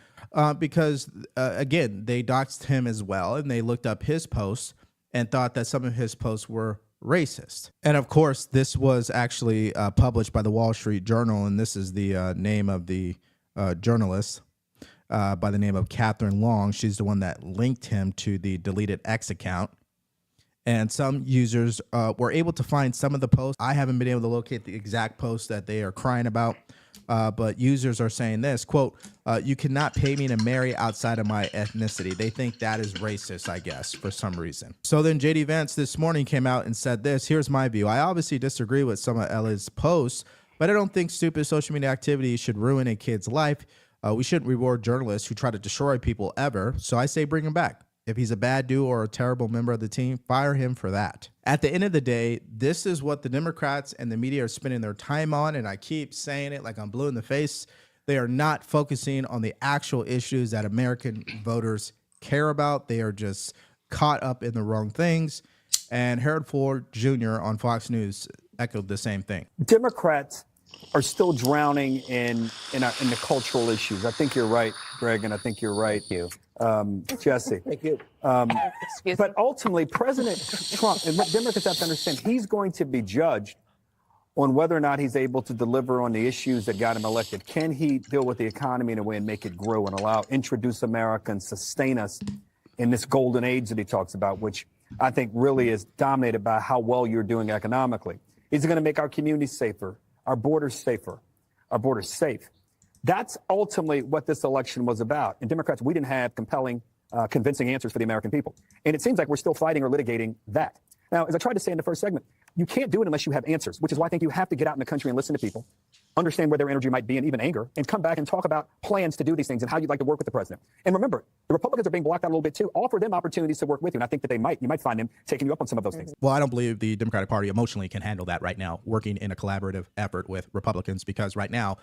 Speaker 16: because, again, they doxed him as well, and they looked up his posts and thought that some of his posts were racist. And of course, this was actually published by the Wall Street Journal, and this is the name of the journalist by the name of Catherine Long. She's the one that linked him to the deleted X account. And some users were able to find some of the posts. I haven't been able to locate the exact posts that they are crying about. But users are saying this, quote, you cannot pay me to marry outside of my ethnicity. They think that is racist, I guess, for some reason. So then JD Vance this morning came out and said this. Here's my view. I obviously disagree with some of Ella's posts, but I don't think stupid social media activity should ruin a kid's life. We shouldn't reward journalists who try to destroy people ever. So I say bring him back. If he's a bad dude or a terrible member of the team, fire him for that. At the end of the day, this is what the Democrats and the media are spending their time on, and I keep saying it like I'm blue in the face. They are not focusing on the actual issues that American voters care about. They are just caught up in the wrong things. And Harold Ford Jr. on Fox News echoed the same thing.
Speaker 2: Democrats are still drowning in the cultural issues. I think you're right, Greg, and I think you're right, Jesse. Thank you. But ultimately, President Trump, and what Democrats have to understand, he's going to be judged on whether or not he's able to deliver on the issues that got him elected. Can he deal with the economy in a way and make it grow and introduce America and sustain us in this golden age that he talks about, which I think really is dominated by how well you're doing economically? Is it going to make our communities safer, our borders safer, our borders safe? That's ultimately what this election was about. And Democrats, we didn't have compelling, convincing answers for the American people. And it seems like we're still fighting or litigating that. Now, as I tried to say in the first segment, you can't do it unless you have answers, which is why I think you have to get out in the country and listen to people, understand where their energy might be and even anger, and come back and talk about plans to do these things and how you'd like to work with the president. And remember, the Republicans are being blocked out a little bit too. Offer them opportunities to work with you. And I think that you might find them taking you up on some of those things.
Speaker 16: Well, I don't believe the Democratic Party emotionally can handle that right now, working in a collaborative effort with Republicans, because right now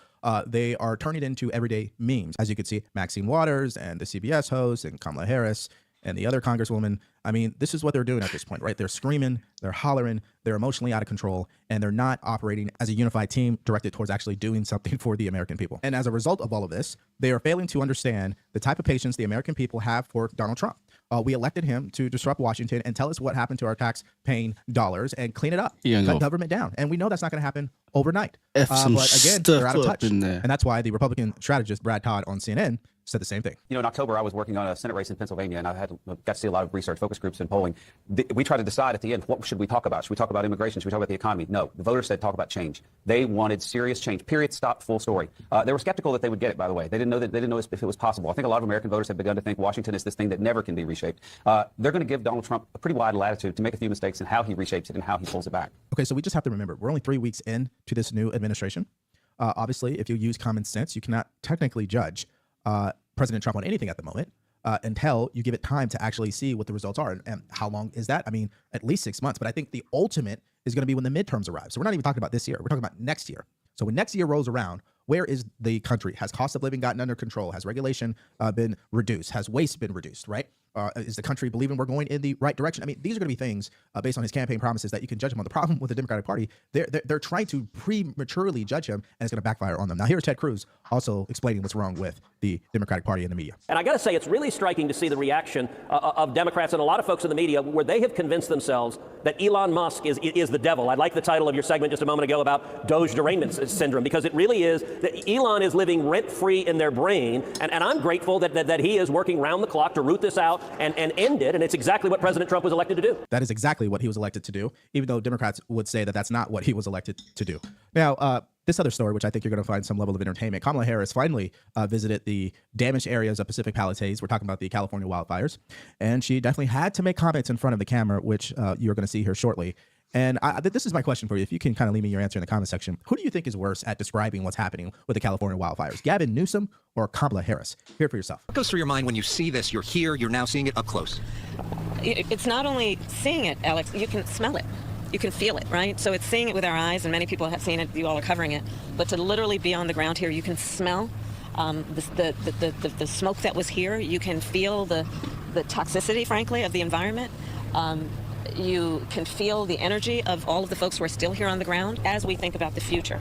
Speaker 16: they are turning into everyday memes. As you can see, Maxine Waters and the CBS host and Kamala Harris and the other congresswoman. I mean, this is what they're doing at this point, right? They're screaming, they're hollering, they're emotionally out of control, and they're not operating as a unified team directed towards actually doing something for the American people. And as a result of all of this, they are failing to understand the type of patience the American people have for Donald Trump. We elected him to disrupt Washington and tell us what happened to our tax-paying dollars and clean it up, cut government down. And we know that's not going to happen overnight. But again, they're out of touch. And that's why the Republican strategist, Brad Todd on CNN, said the same thing.
Speaker 3: You know, in October, I was working on a Senate race in Pennsylvania, and I got to see a lot of research, focus groups, and polling. We tried to decide at the end, what should we talk about? Should we talk about immigration? Should we talk about the economy? No. The voters said talk about change. They wanted serious change. Period. Stop. Full story. They were skeptical that they would get it. By the way, they didn't know if it was possible. I think a lot of American voters have begun to think Washington is this thing that never can be reshaped. They're going to give Donald Trump a pretty wide latitude to make a few mistakes in how he reshapes it and how he pulls it back.
Speaker 16: Okay, so we just have to remember we're only 3 weeks into this new administration. Obviously, if you use common sense, you cannot technically judge President Trump on anything at the moment until you give it time to actually see what the results are. And how long is that? I mean, at least 6 months. But I think the ultimate is going to be when the midterms arrive. So we're not even talking about this year. We're talking about next year. So when next year rolls around, where is the country? Has cost of living gotten under control? Has regulation been reduced? Has waste been reduced, right? Is the country believing we're going in the right direction? I mean, these are going to be things based on his campaign promises that you can judge him on. The problem with the Democratic Party, they're trying to prematurely judge him, and it's going to backfire on them. Now, here's Ted Cruz also explaining what's wrong with the Democratic Party and the media.
Speaker 5: And I got to say, it's really striking to see the reaction of Democrats and a lot of folks in the media where they have convinced themselves that Elon Musk is the devil. I like the title of your segment just a moment ago about Doge derangement syndrome, because it really is that Elon is living rent-free in their brain, and I'm grateful that he is working round the clock to root this out and end it, and it's exactly what President Trump was elected to do.
Speaker 16: That is exactly what he was elected to do, even though Democrats would say that that's not what he was elected to do. Now, this other story, which I think you're going to find some level of entertainment, Kamala Harris finally visited the damaged areas of Pacific Palisades. We're talking about the California wildfires, and she definitely had to make comments in front of the camera, which you're going to see here shortly. And this is my question for you. If you can kind of leave me your answer in the comment section, who do you think is worse at describing what's happening with the California wildfires, Gavin Newsom or Kamala Harris? Hear it for yourself.
Speaker 8: What goes through your mind when you see this? You're here, you're now seeing it up close.
Speaker 9: It's not only seeing it, Alex, you can smell it. You can feel it, right? So it's seeing it with our eyes, and many people have seen it. You all are covering it. But to literally be on the ground here, you can smell the smoke that was here. You can feel the toxicity, frankly, of the environment. You can feel the energy of all of the folks who are still here on the ground. As we think about the future,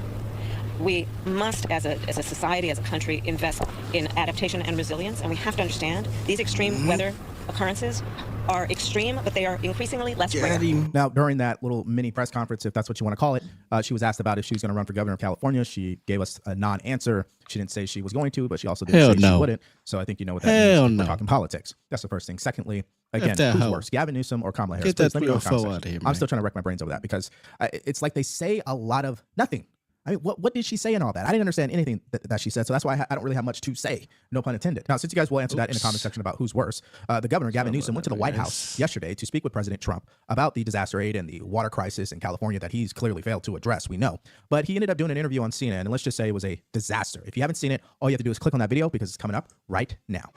Speaker 9: we must, as a society, as a country, invest in adaptation and resilience. And we have to understand these extreme weather occurrences are extreme, but they are increasingly less rare.
Speaker 16: Now, during that little mini press conference, if that's what you want to call it, she was asked about if she was going to run for governor of California. She gave us a non-answer. She didn't say she was going to, but she also didn't say she wouldn't. So I think you know what that means. We're talking politics. That's the first thing. Secondly, again, who's worse, Gavin Newsom or Kamala Harris?
Speaker 1: Get that
Speaker 16: Please, let me know in the
Speaker 1: 304
Speaker 16: comment
Speaker 1: out of
Speaker 16: section.
Speaker 1: here,
Speaker 16: I'm
Speaker 1: man.
Speaker 16: still trying to wreck my brains over that because it's like they say a lot of nothing. I mean, what did she say in all that? I didn't understand anything that she said, so that's why I don't really have much to say. No pun intended. Now, since you guys will answer that in the comment section about who's worse, the governor, Gavin Newsom, went to the White House yesterday to speak with President Trump about the disaster aid and the water crisis in California that he's clearly failed to address, we know. But he ended up doing an interview on CNN, and let's just say it was a disaster. If you haven't seen it, all you have to do is click on that video because it's coming up right now.